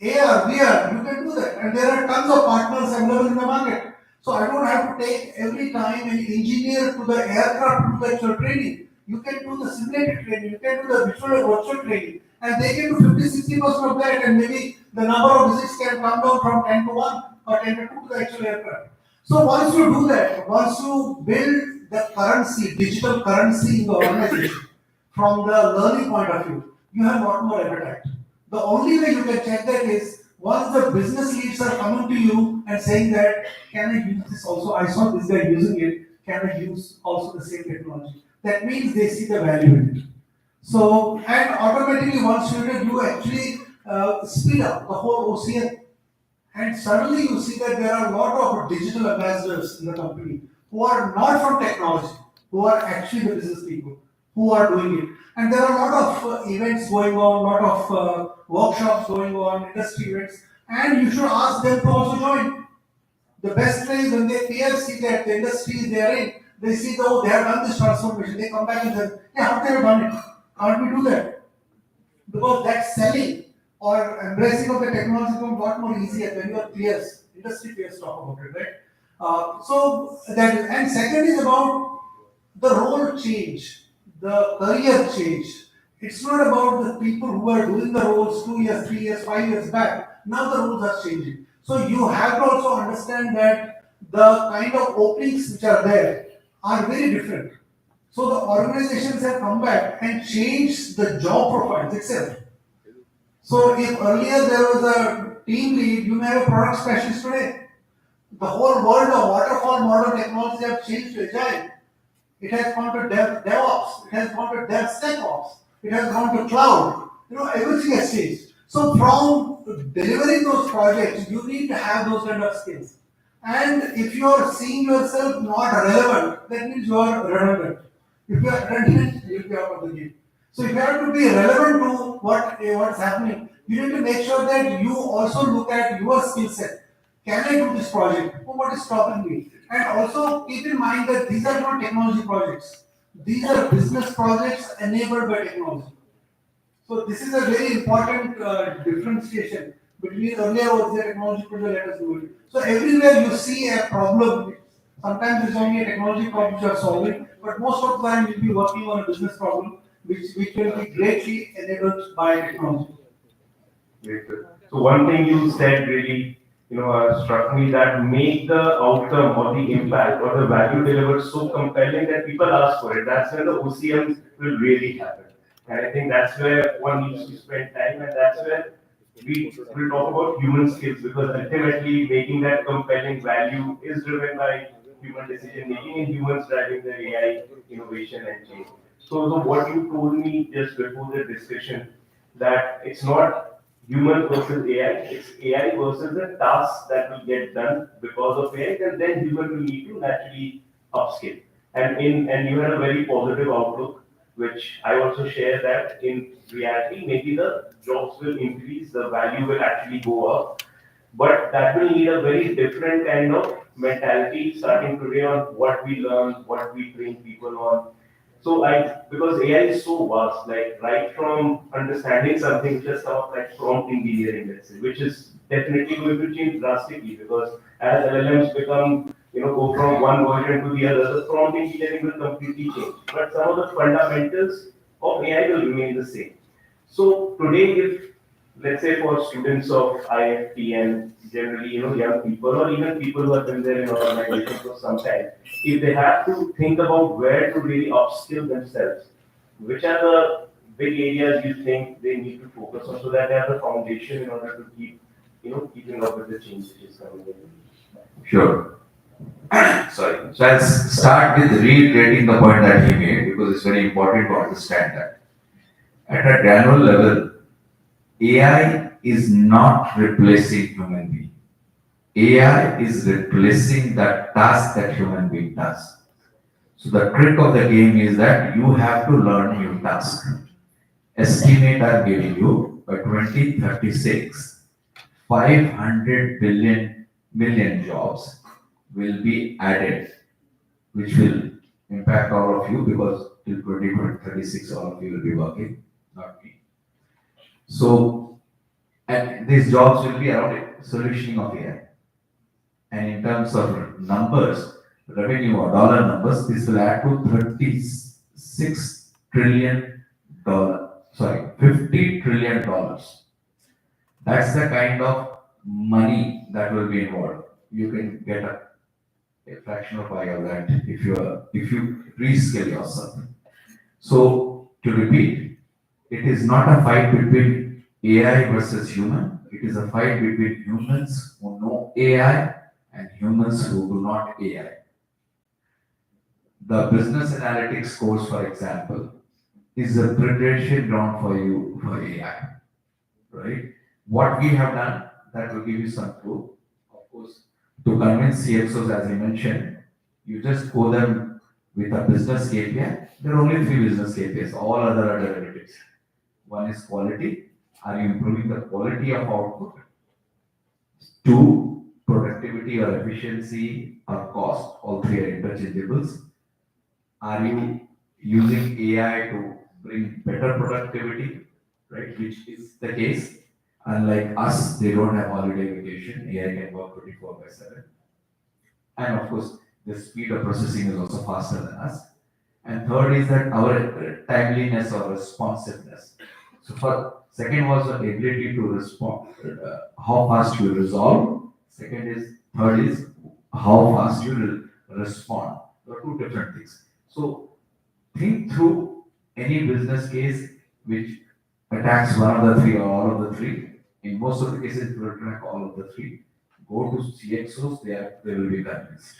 AR, VR, you can do that. And there are tons of partners available in the market. So I don't have to take every time an engineer to the aircraft to the actual training. You can do the simulated training, you can do the virtual training, and they can do 50-60% of that, and maybe the number of visits can come down from 10 to 1 or 10 to 2 to the actual aircraft. So once you do that, once you build the currency, digital currency in the organization, from the learning point of view, you have a lot more appetite. The only way you can check that is once the business leads are coming to you and saying that, can I use this also? I saw this guy using it. Can I use also the same technology? That means they see the value in it. So, and automatically once you do, you actually speed up the whole OCM. And suddenly you see that there are a lot of digital ambassadors in the company who are not from technology, who are actually the business people, who are doing it. And there are a lot of events going on, a lot of workshops going on, industry events, and you should ask them to also join. The best way is when they see that the industry they are in, they see, oh, they have done this transformation, they come back and say, yeah, how they have done it? Can't we do that? Because that selling or embracing of the technology becomes a lot more easier when your peers, industry peers talk about it, right? So that is, and second is about the role change, the career change. It's not about the people who are doing the roles 2 years, 3 years, 5 years back. Now the roles are changing. So you have to also understand that the kind of openings which are there are very different. So the organizations have come back and changed the job profiles itself. So if earlier there was a team lead, you may have a product specialist today. The whole world of waterfall model technology have changed to agile. It has gone to DevOps, it has gone to DevSecOps, it has gone to cloud. Everything has changed. So from delivering those projects, you need to have those kind of skills. And if you are seeing yourself not relevant, that means you are redundant. If you are redundant, you will be out of the game. So if you have to be relevant to what is happening, you need to make sure that you also look at your skill set. Can I do this project? What is stopping me? And also keep in mind that these are not technology projects. These are business projects enabled by technology. So this is a very important differentiation between earlier was the technology project, let us do it. So everywhere you see a problem, sometimes it's only a technology problem you are solving, but most of the time you'll be working on a business problem which will be greatly enabled by technology. Great. So one thing you said really, struck me, that make the outcome or the impact or the value delivered so compelling that people ask for it. That's when the OCM will really happen. And I think that's where one needs to spend time, and that's where we will talk about human skills, because ultimately making that compelling value is driven by human decision making and humans driving the AI innovation and change. So what you told me just before the discussion, that it's not human versus AI, it's AI versus the tasks that will get done because of AI, and then human will need to naturally upskill. And you had a very positive outlook, which I also share, that in reality, maybe the jobs will increase, the value will actually go up, but that will need a very different kind of mentality starting today on what we learn, what we train people on. So because AI is so vast, like right from understanding something, just stuff like prompt engineering, let's say, which is definitely going to change drastically, because as LLMs become, go from one version to the other, the prompt engineering will completely change. But some of the fundamentals of AI will remain the same. So today, if let's say for students of IIFT and generally, young people or even people who have been there in organizations for some time, if they have to think about where to really upskill themselves, which are the big areas you think they need to focus on so that they have the foundation in order to keep, keeping up with the change which is coming in? Sure. Sorry. So I'll start with reiterating the point that he made because it's very important to understand that. At a granular level, AI is not replacing human being. AI is replacing the task that human being does. So the trick of the game is that you have to learn new task. Estimate I'm giving you by 2036, 500 million jobs will be added, which will impact all of you because till 2036 all of you will be working, not me. So, and these jobs will be around solutioning of AI. And in terms of numbers, revenue or dollar numbers, this will add to $36 trillion, sorry, $50 trillion. That's the kind of money that will be involved. You can get a fraction of I of that if you reskill yourself. So to repeat, it is not a fight between AI versus human. It is a fight between humans who know AI and humans who do not AI. The business analytics course, for example, is a preparation ground for you for AI, right? What we have done, that will give you some clue. Of course, to convince CXOs, as I mentioned, you just go them with a business KPI. There are only 3 business KPIs, all other are derivatives. One is quality. Are you improving the quality of output? 2, productivity or efficiency or cost. All 3 are interchangeables. Are you using AI to bring better productivity, right? Which is the case. Unlike us, they don't have holiday vacation. AI can work 24/7. And of course, the speed of processing is also faster than us. And third is that our timeliness or responsiveness. So for second was the ability to respond, how fast you resolve. Third is how fast you will respond. There are 2 different things. So think through any business case which attacks one of the 3 or all of the 3. In most of the cases, it will attack all of the 3. Go to CXOs, they will be convinced.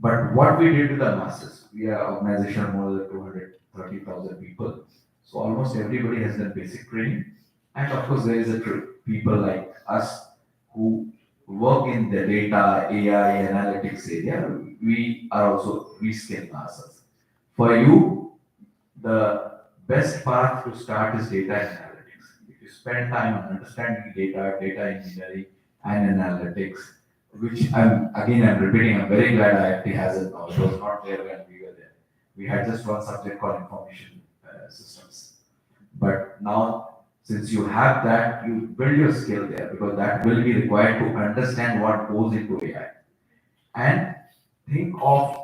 But what we did to the masses, we are an organization of more than 230,000 people. So almost everybody has done basic training. And of course, there is a people like us who work in the data, AI, analytics area. We are also reskilling ourselves. For you, the best path to start is data and analytics. If you spend time on understanding data, data engineering, and analytics, which I'm repeating, I'm very glad IIFT has it now. It was not there when we were there. We had just one subject called information systems. But now, since you have that, you build your skill there because that will be required to understand what goes into AI. And think of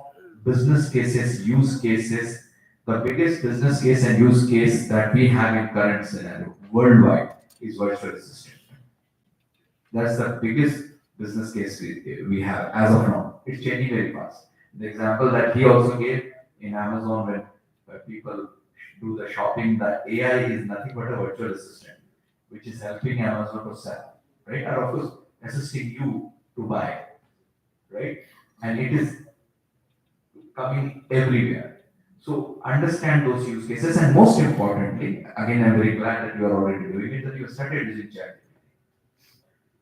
business cases, use cases. The biggest business case and use case that we have in current scenario worldwide is virtual assistant. That's the biggest business case we have as of now. It's changing very fast. The example that he also gave in Amazon when people do the shopping, the AI is nothing but a virtual assistant, which is helping Amazon to sell, right? And of course, assisting you to buy, right? And it is coming everywhere. So understand those use cases, and most importantly, again, I'm very glad that you are already doing it, that you started using ChatGPT.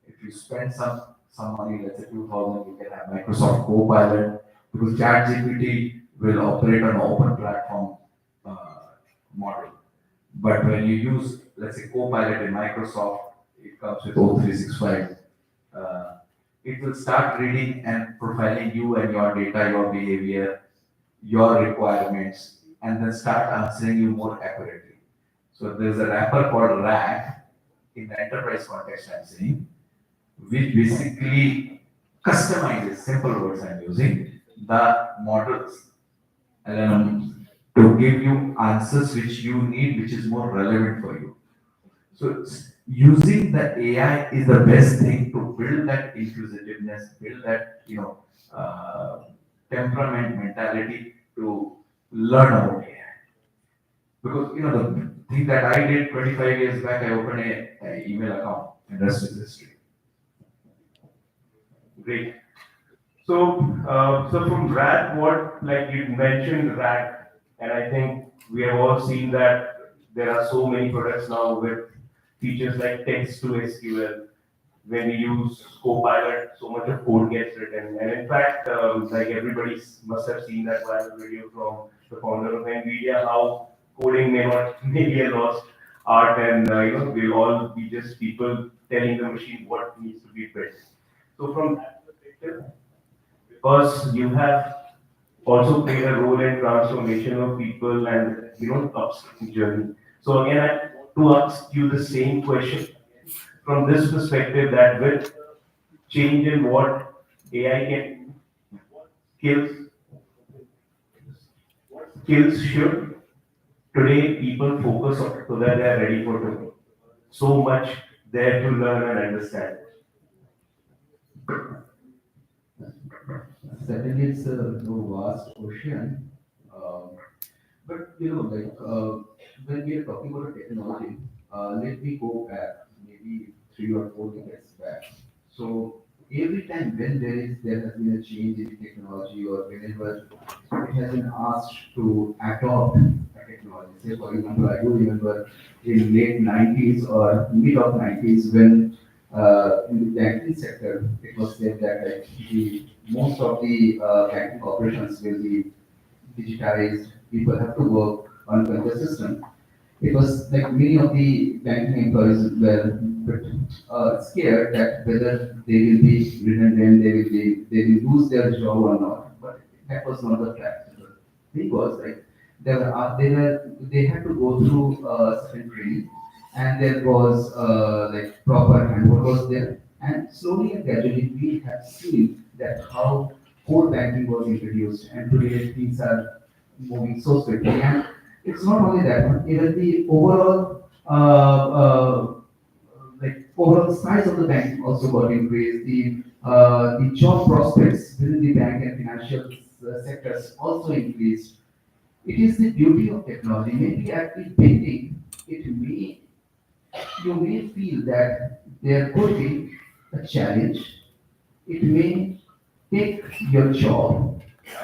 If you spend some money, let's say 2,000, you can have Microsoft Copilot, because ChatGPT will operate on an open platform model. But when you use, let's say, Copilot in Microsoft, it comes with O365. It will start reading and profiling you and your data, your behavior, your requirements, and then start answering you more accurately. So there's a wrapper called RAG in the enterprise context I'm saying, which basically customizes, simple words I'm using, the models to give you answers which you need, which is more relevant for you. So using the AI is the best thing to build that inclusiveness, build that, temperament mentality to learn about AI. Because, the thing that I did 25 years back, I opened a email account and rest is history. Great. So from RAG, what, like you mentioned RAG, and I think we have all seen that there are so many products now with features like text to SQL. When we use Copilot, so much of code gets written. And in fact, like everybody must have seen that viral video from the founder of NVIDIA, how coding may not may be a lost art, and we'll all be just people telling the machine what needs to be built. So from that perspective, because you have also played a role in transformation of people and upskilling journey. So again, I want to ask you the same question from this perspective, that with change in what AI can, skills, what skills should today people focus on so that they are ready for tomorrow. So much there to learn and understand. Certainly, it's a vast ocean. Um, but when we are talking about technology, let me go back maybe 3 or 4 decades back. So every time when there has been a change in technology, or whenever it has been asked to adopt a technology. Say for example, I do remember in late 90s or mid of 90s when in the banking sector it was said that most of the banking operations will be digitized. People have to work on computer system. It was like many of the banking employees were bit, scared that whether they will be redundant, they will lose their job or not. But that was not the fact. The thing was like they had to go through certain training, and there was like proper handbook was there, and slowly and gradually we have seen that how core banking was introduced, and today things are moving so swiftly. And it's not only that, but even the overall overall size of the bank also got increased. The job prospects within the bank and financial sectors also increased. It is the beauty of technology. Maybe at the beginning, it may you may feel that there could be a challenge. It may take your job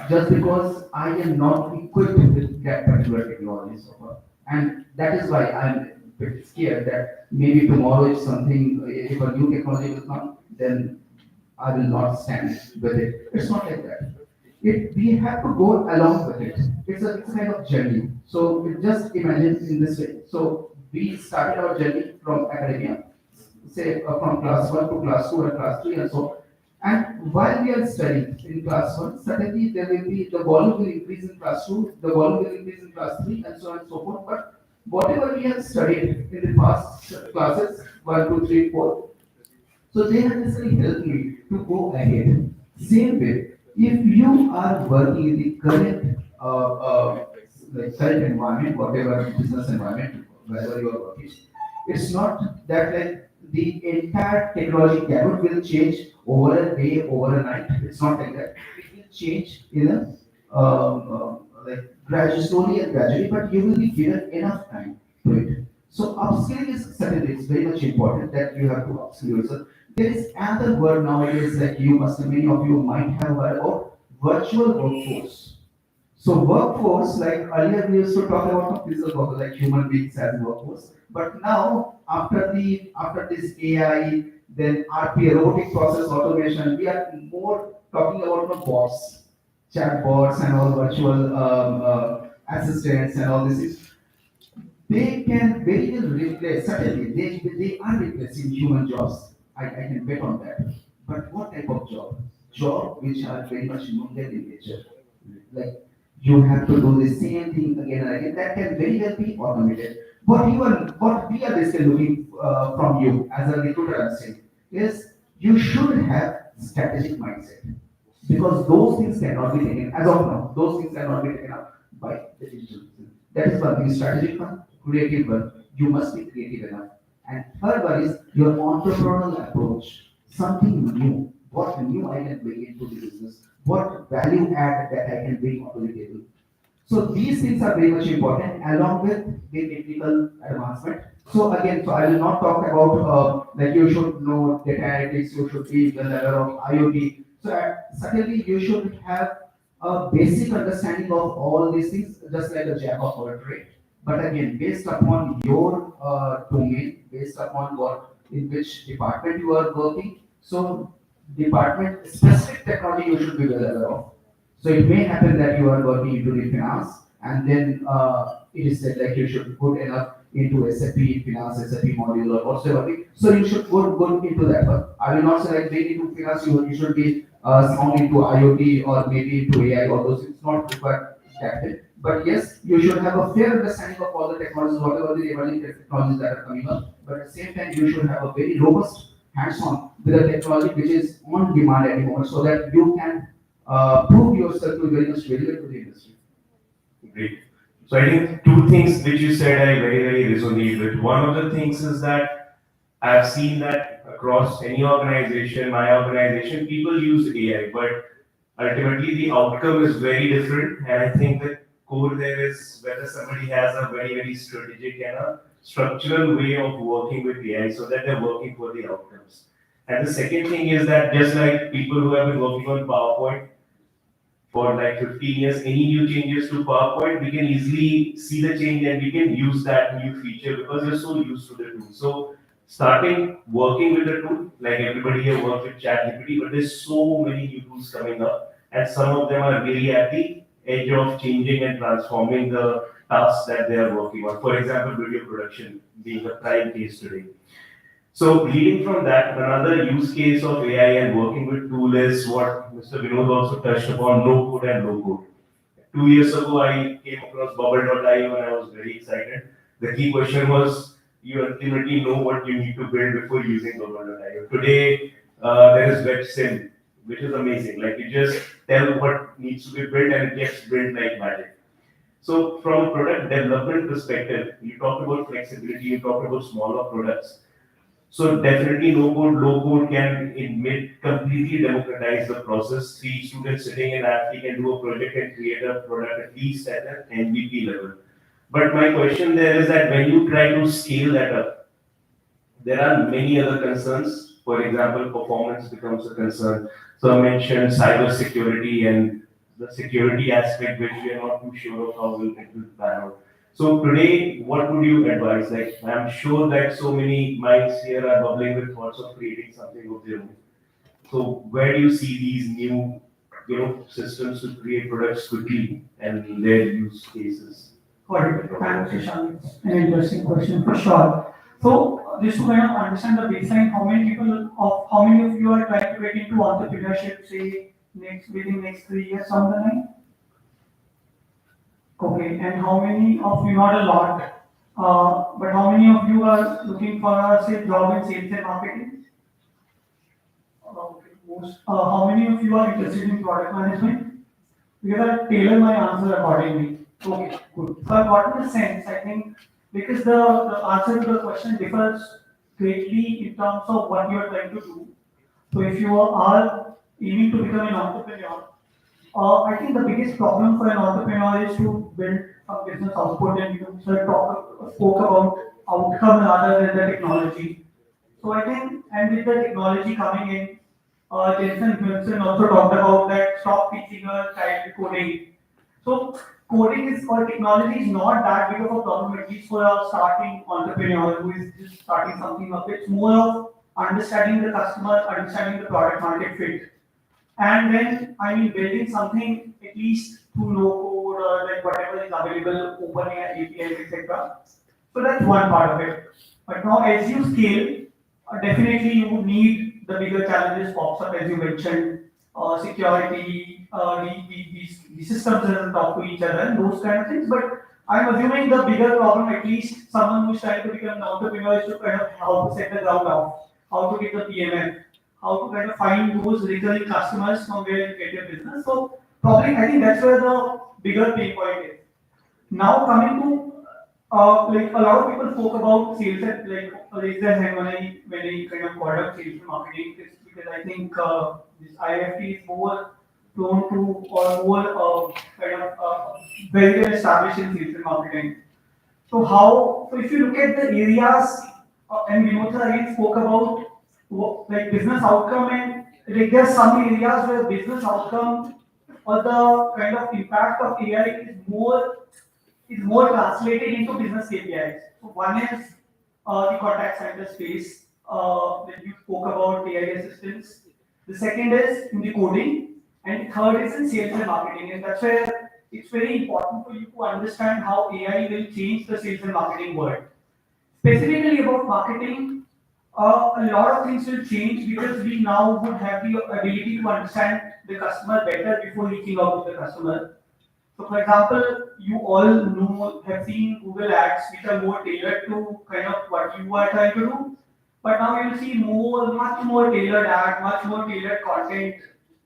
just because I am not equipped with that particular technology so far. And that is why I'm a bit scared that maybe tomorrow if a new technology will come, then I will not stand with it. It's not like that. We have to go along with it. It's a kind of journey. So just imagine in this way. So we started our journey from academia, say from class 1 to class 2 and class 3 and so on. And while we are studying in class 1, suddenly the volume will increase in class 2, the volume will increase in class 3, and so on and so forth. But whatever we have studied in the past classes, 1, 2, 3, 4, so they have necessarily helped me to go ahead. Same way, if you are working in the current current environment, whatever business environment, wherever you are working, it's not that like the entire technology gamut will change over a day, over a night. It's not like that. It will change in a gradually, slowly and gradually, but you will be given enough time to it. So upskilling is certainly it's very much important that you have to upskill yourself. There is another word nowadays like many of you might have heard about virtual workforce. So workforce, like earlier we used to talk about physical workforce, like human beings as workforce. But now after this AI, then RPA, robotic process automation, we are more talking about the bots, chat bots and all virtual assistants and all this. They can very well replace, certainly, they are replacing human jobs. I can bet on that. But what type of job? Job which are very much mundane in nature. Like you have to do the same thing again and again. That can very well be automated. What we are basically looking from you as a recruiter, I'm saying, is you should have strategic mindset because those things cannot be taken as of now. Those things cannot be taken up by the digital. That is one thing. Strategic one, creative one. You must be creative enough, And third one is your entrepreneurial approach, something new. What new I can bring into the business? What value add that I can bring onto the table? So these things are very much important along with the technical advancement. So again, so I will not talk about that you should know data analytics, you should be the level of IoT. So certainly you should have a basic understanding of all these things, just like a jack of all trade. But again, based upon your domain, based upon what in which department you are working, so department specific technology you should be well aware of. So it may happen that you are working into the finance, and then it is said like you should put enough into SAP finance, SAP module or whatsoever. So you should go into that one. I will not say like maybe into finance you should be strong into IoT or maybe into AI or those. It's not required that way. But yes, you should have a fair understanding of all the technologies, whatever the emerging technologies that are coming up. But at the same time, you should have a very robust hands-on with the technology which is on demand at the moment, so that you can prove yourself to be very much relevant to the industry. Great. So I think two things which you said I very, very resonate with. One of the things is that I've seen that across any organization, my organization, people use AI, but ultimately the outcome is very different. And I think the core there is whether somebody has a very, very strategic and a structural way of working with AI so that they're working for the outcomes. And the second thing is that just like people who have been working on PowerPoint for like 15 years, any new changes to PowerPoint, we can easily see the change and we can use that new feature because we're so used to the tool. So starting working with the tool, like everybody here works with ChatGPT, but there's so many new tools coming up and some of them are really at the edge of changing and transforming the tasks that they are working on. For example, video production being a prime case today. So leading from that, another use case of AI and working with tool is what Mr. Vinod also touched upon, no code and low code. 2 years ago, I came across bubble.io and I was very excited. The key question was, you ultimately know what you need to build before using bubble.io. Today, there is WebSim, which is amazing. Like you just tell what needs to be built and it gets built like magic. So from a product development perspective, you talked about flexibility, you talked about smaller products. So definitely no code, low code can completely democratize the process. 3 students sitting in IIFT can do a project and create a product at least at an MVP level. But my question there is that when you try to scale that up, there are many other concerns. For example, performance becomes a concern. So I mentioned cyber security and the security aspect, which we are not too sure of how it will pan out. So today, what would you advise? Like, I'm sure that so many minds here are bubbling with thoughts of creating something of their own. So where do you see these new, systems to create products quickly and their use cases? Got it. Thanks, Shashank. It's an interesting question for sure. So just to kind of understand the baseline, how many of you are trying to get into entrepreneurship, say within next 3 years, something like? Okay, and how many of you, not a lot, but how many of you are looking for a say job in sales and marketing? Okay, how many of you are interested in product management? Because I'll tailor my answer accordingly. Okay, good. So I've gotten the sense, I think, because the answer to the question differs greatly in terms of what you are trying to do. So if you are aiming to become an entrepreneur, I think the biggest problem for an entrepreneur is to build some business output, and you spoke about outcome rather than the technology. So I think, and with the technology coming in, Jensen Wilson also talked about that stop teaching a child coding. So coding is or technology is not that big of a problem, at least for a starting entrepreneur who is just starting something up. It's more of understanding the customer, understanding the product market fit. And then, building something at least through no code or like whatever is available, opening APIs, etc. So that's one part of it. But now, as you scale, definitely you would need the bigger challenges pops up as you mentioned, security, the systems doesn't talk to each other, and those kind of things. But I'm assuming the bigger problem, at least someone who's trying to become an entrepreneur, is to kind of how to set the ground up, how to get the PMF, how to kind of find those recurring customers from where you get your business. So probably I think that's where the bigger pain point is. Now coming to like a lot of people spoke about sales and like raise their hand when I kind of called up sales and marketing is because I think this IIFT is more prone to or more kind of very well established in sales and marketing. So if you look at the areas, and Vinod again spoke about like business outcome and like there are some areas where business outcome or the kind of impact of AI is more translated into business KPIs. So one is the contact center space that you spoke about AI assistants. The second is in the coding, and third is in sales and marketing. And that's where it's very important for you to understand how AI will change the sales and marketing world. Specifically about marketing, a lot of things will change because we now would have the ability to understand the customer better before reaching out to the customer. So, for example, you all know, have seen Google ads which are more tailored to kind of what you are trying to do. But now you'll see much more tailored ad, much more tailored content,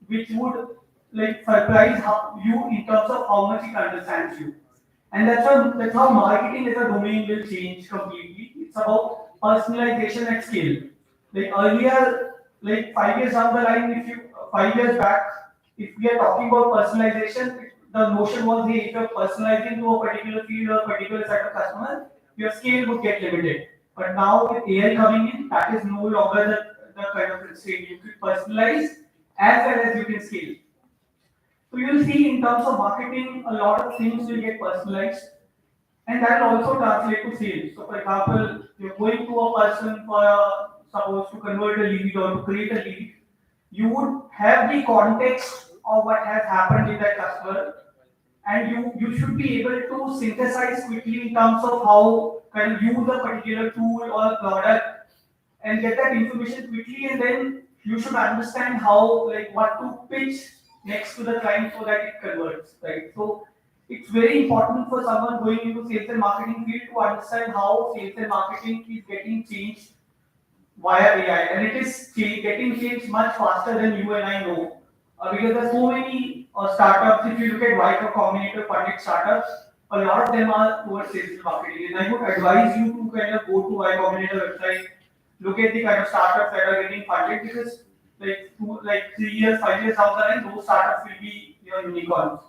which would like surprise you in terms of how much it understands you. And that's how marketing as a domain will change completely. It's about personalization at scale. Like earlier, like 5 years down the line, if you 5 years back, if we are talking about personalization, the notion was, hey, if you're personalizing to a particular field or a particular set of customers, your scale would get limited. But now with AI coming in, that is no longer the kind of constraint. You can personalize as well as you can scale. So you'll see in terms of marketing, a lot of things will get personalized, and that will also translate to sales. So, for example, you're going to a person for suppose to convert a lead or to create a lead, you would have the context of what has happened with that customer, and you should be able to synthesize quickly in terms of how kind of use a particular tool or a product and get that information quickly, and then you should understand how like what to pitch next to the client so that it converts, right? So it's very important for someone going into sales and marketing field to understand how sales and marketing is getting changed via AI, and it is getting changed much faster than you and I know. Because there are so many startups. If you look at Y Combinator funded startups, a lot of them are towards sales and marketing. And I would advise you to kind of go to Y Combinator website, look at the kind of startups that are getting funded because like 3 years, 5 years down the line, those startups will be your unicorns.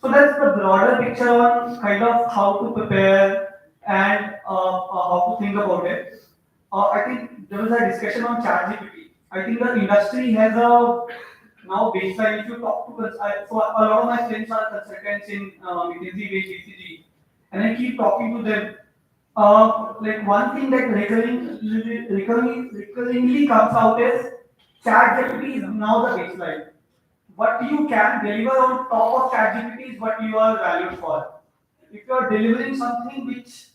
So that's the broader picture on kind of how to prepare and how to think about it. I think there was a discussion on ChatGPT. I think the industry has a now baseline. If you talk to us, so a lot of my friends are consultants in McKinsey, BCG, and I keep talking to them. Like one thing that recurringly comes out is ChatGPT is now the baseline. What you can deliver on top of ChatGPT is what you are valued for. If you are delivering something which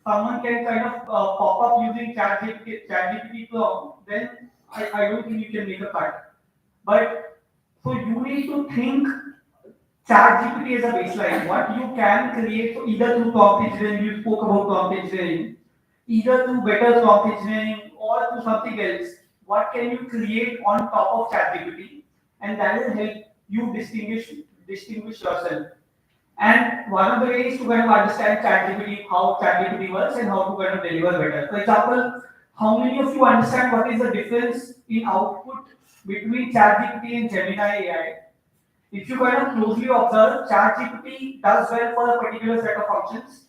someone can kind of pop up using ChatGPT prompt, then I don't think you can make a cut. But so you need to think ChatGPT as a baseline. What you can create so either through prompt engineering, you spoke about prompt engineering, either through better prompt engineering or through something else. What can you create on top of ChatGPT, and that will help you distinguish yourself. And one of the ways to kind of understand ChatGPT, how ChatGPT works, and how to kind of deliver better. For example, how many of you understand what is the difference in output between ChatGPT and Gemini AI? If you kind of closely observe, ChatGPT does well for a particular set of functions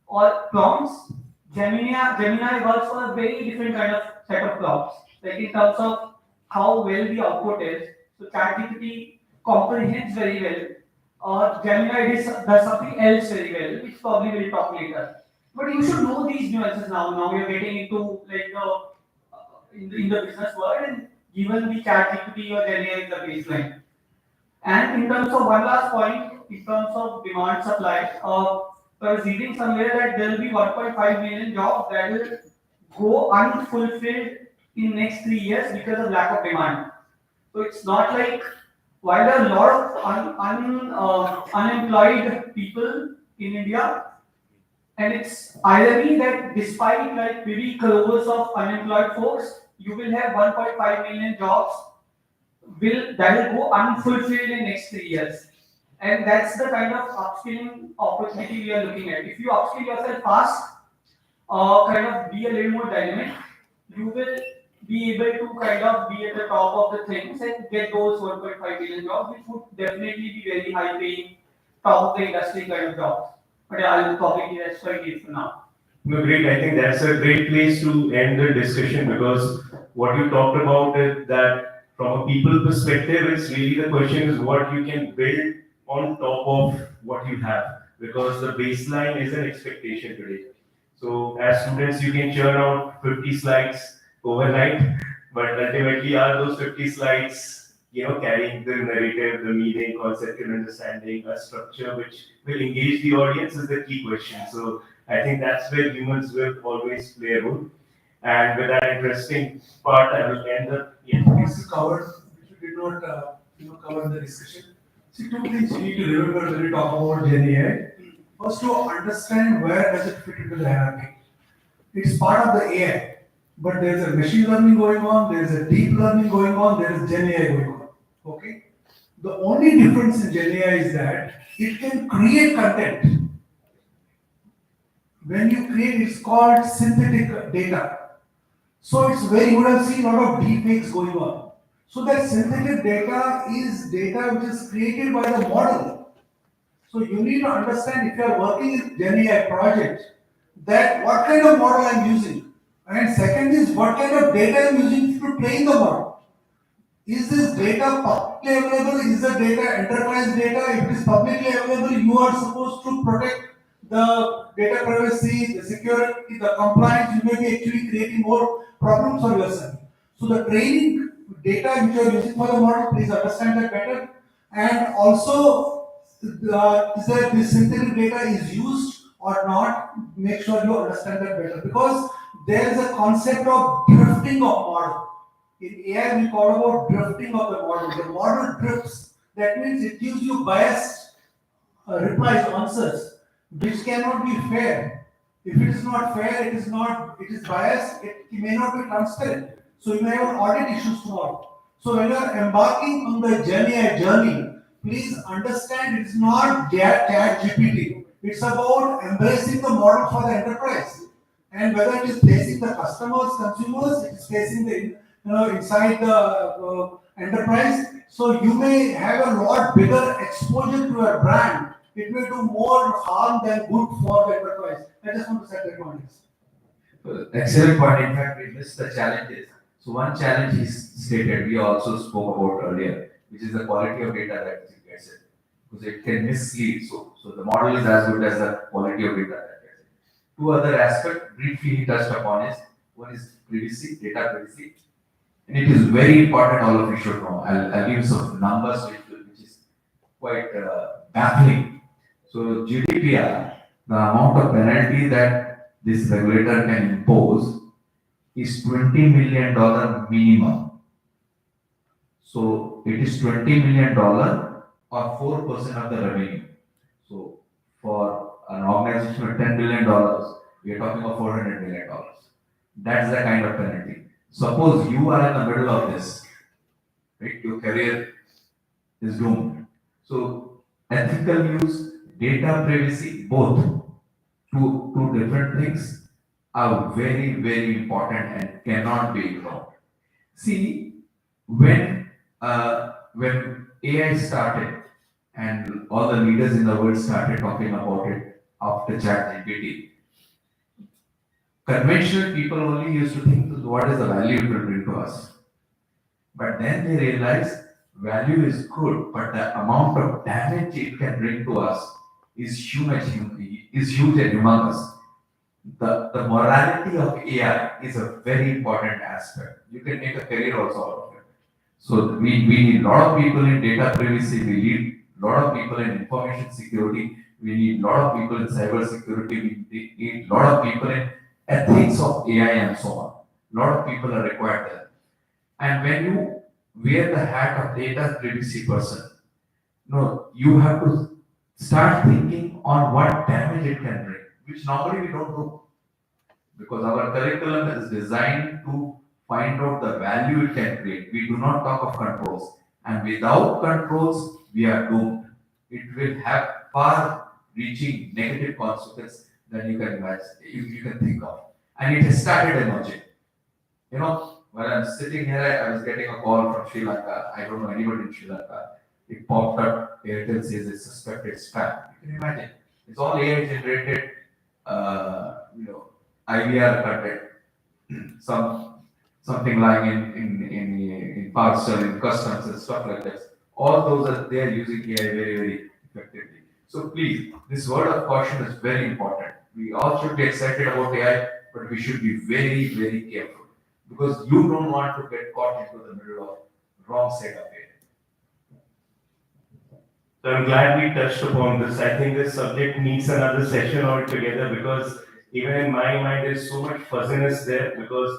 or prompts. Gemini works for a very different kind of set of prompts, like in terms of how well the output is. So ChatGPT comprehends very well. Gemini does something else very well, which probably we'll talk later. But you should know these nuances now. Now we are getting into like in the business world, and given the ChatGPT or Gemini is the baseline. And in terms of one last point, in terms of demand supply, I was reading somewhere that there will be 1.5 million jobs that will go unfulfilled in next 3 years because of lack of demand. So it's not like while there are a lot of unemployed people in India, and it's irony that despite like maybe crores of unemployed folks, you will have 1.5 million jobs that will go unfulfilled in next 3 years. And that's the kind of upskilling opportunity we are looking at. If you upskill yourself fast, kind of be a little more dynamic, you will be able to kind of be at the top of the things and get those 1.5 billion jobs, which would definitely be very high paying, top of the industry kind of jobs. But yeah, I'll probably rest for it for now. No, great. I think that's a great place to end the discussion because what you talked about is that from a people perspective, it's really the question is what you can build on top of what you have because the baseline is an expectation today. So as students, you can churn out 50 slides overnight, but ultimately are those 50 slides, carrying the narrative, the meaning, conceptual understanding, a structure which will engage the audience is the key question. So I think that's where humans will always play a role. And with that interesting part, I will end the Points you covered, which we did not, cover in the discussion. See, two things you need to remember when you talk about Gen AI. First, to understand where does it fit into the hierarchy. It's part of the AI, but there's a machine learning going on, there's a deep learning going on, there is Gen AI going on. Okay. The only difference in Gen AI is that it can create content. When you create, it's called synthetic data. So it's very, you would have seen a lot of deepfakes going on. So that synthetic data is data which is created by the model. So you need to understand if you are working in Gen AI project, that what kind of model I'm using. And second is what kind of data I'm using to train the model. Is this data publicly available? Is the data enterprise data? If it is publicly available, you are supposed to protect the data privacy, the security, the compliance. You may be actually creating more problems for yourself. So the training data which you are using for the model, please understand that better. And also, is that this synthetic data is used or not? Make sure you understand that better because there is a concept of drifting of model. In AI, we call about drifting of the model. The model drifts. That means it gives you biased replies, answers, which cannot be fair. If it is not fair, it is biased, it may not be transparent. So you may have audit issues tomorrow. So when you are embarking on the Gen AI journey, please understand it is not chat GPT. It's about embracing the model for the enterprise. And whether it is facing the customers, consumers, it is facing the inside the enterprise. So you may have a lot bigger exposure to your brand. It may do more harm than good for the enterprise. I just want to set that context. Excellent point. In fact, we missed the challenges. So one challenge is stated, we also spoke about earlier, which is the quality of data that it gets it. Because it can mislead. So the model is as good as the quality of data that gets it. Two other aspects briefly he touched upon is, one is privacy, data privacy. And it is very important, all of you should know. I'll give some numbers which is quite baffling. So GDPR, the amount of penalty that this regulator can impose is $20 million minimum. So it is $20 million or 4% of the revenue. So for an organization with $10 billion, we are talking of $400 million. That's the kind of penalty. Suppose you are in the middle of this, right? Your career is doomed. So ethical use, data privacy, both two different things are very, very important and cannot be ignored. See, when AI started and all the leaders in the world started talking about it after ChatGPT, conventional people only used to think what is the value it will bring to us. But then they realized value is good, but the amount of damage it can bring to us is huge and humongous. The morality of AI is a very important aspect. You can make a career also out of it. So we need a lot of people in data privacy, we need a lot of people in information security, we need a lot of people in cyber security, we need a lot of people in ethics of AI and so on. A lot of people are required there. And when you wear the hat of data privacy person, you have to start thinking on what damage it can bring, which normally we don't do. Because our curriculum is designed to find out the value it can create. We do not talk of controls. And without controls, we are doomed. it will have far-reaching negative consequences than you can imagine, you can think of. And it has started emerging. You know, when I'm sitting here, I was getting a call from Sri Lanka. I don't know anybody in Sri Lanka. It popped up. Airtel says it's suspected spam. You can imagine. It's all AI generated, IVR content. Something lying in parcel, in customs and stuff like that. All those are they are using AI very, very effectively. So please, this word of caution is very important. We all should be excited about AI, but we should be very, very careful because you don't want to get caught into the middle of wrong side of AI. So I'm glad we touched upon this. I think this subject needs another session altogether because even in my mind there's so much fuzziness there because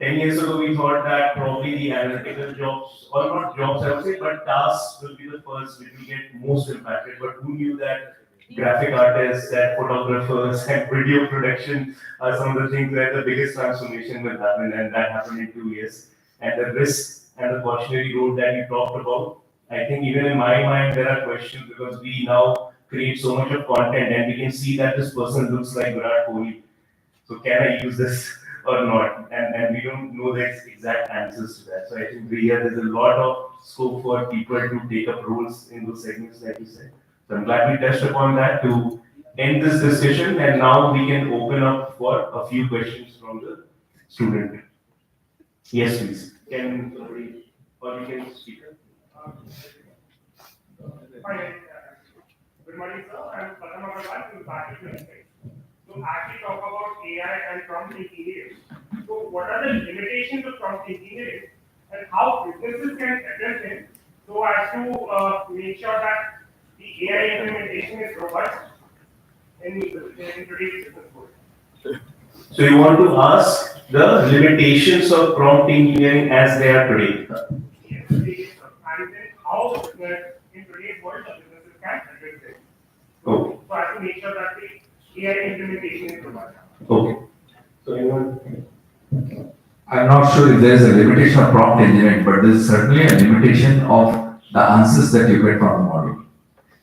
10 years ago we thought that probably the analytical jobs, or not jobs I would say, but tasks will be the first which will get most impacted. But who knew that graphic artists and photographers and video production are some of the things where the biggest transformation will happen, and that happened in 2 years. And the risk and the cautionary road that you talked about, I think even in my mind there are questions because we now create so much of content and we can see that this person looks like Virat Kohli. So can I use this or not? And we don't know the exact answers to that. So I think there's a lot of scope for people to take up roles in those segments, like you said. So I'm glad we touched upon that to end this discussion, and now we can open up for a few questions from the student. Yes, please. Can somebody, or you can speak. Fine. Good morning, sir. I'm Pratham Agarwal from Bhat. So as we talk about AI and prompt engineering, so what are the limitations of prompt engineering and how businesses can address it so as to make sure that the AI implementation is robust in today's business world? So you want to ask the limitations of prompt engineering as they are today? Yes, and then how in today's world the businesses can address it. Okay. So as to make sure that the AI implementation is robust. Okay. So anyone? I'm not sure if there is a limitation of prompt engineering, but there is certainly a limitation of the answers that you get from the model.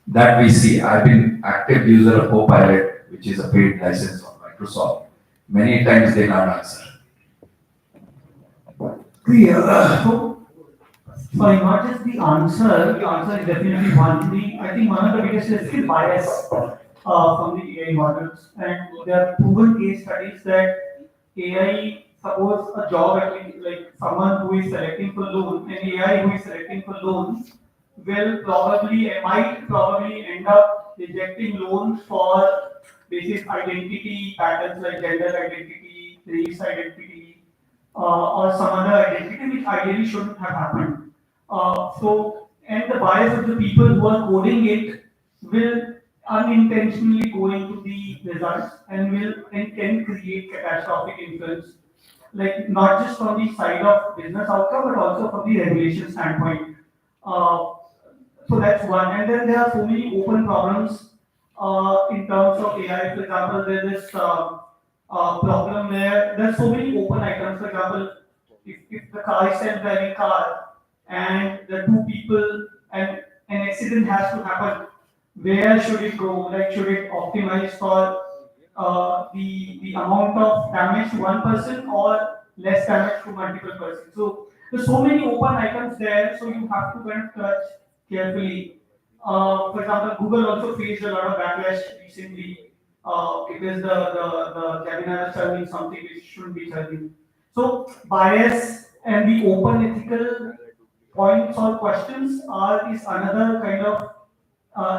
That we see. I've been active user of Copilot, which is a paid license on Microsoft. Many times they can't answer. Sorry, not just the answer is definitely one. I think one of the biggest is the bias from the AI models. And there are proven case studies that AI, suppose a job, like someone who is selecting for loan, an AI who is selecting for loans might probably end up rejecting loans for basic identity patterns like gender identity, race identity, or some other identity which ideally shouldn't have happened. And the bias of the people who are coding it will unintentionally go into the results and can create catastrophic influence, like not just from the side of business outcome, but also from the regulation standpoint. So that's one. And then there are so many open problems in terms of AI. For example, there's this problem where there's so many open items. For example, if the car is self-driving car and the two people and an accident has to happen, where should it go? Like, should it optimize for the amount of damage to one person or less damage to multiple persons? So there's so many open items there, so you have to kind of touch carefully. For example, Google also faced a lot of backlash recently because the Gemini was serving something which shouldn't be serving. So bias and the open ethical points or questions is another kind of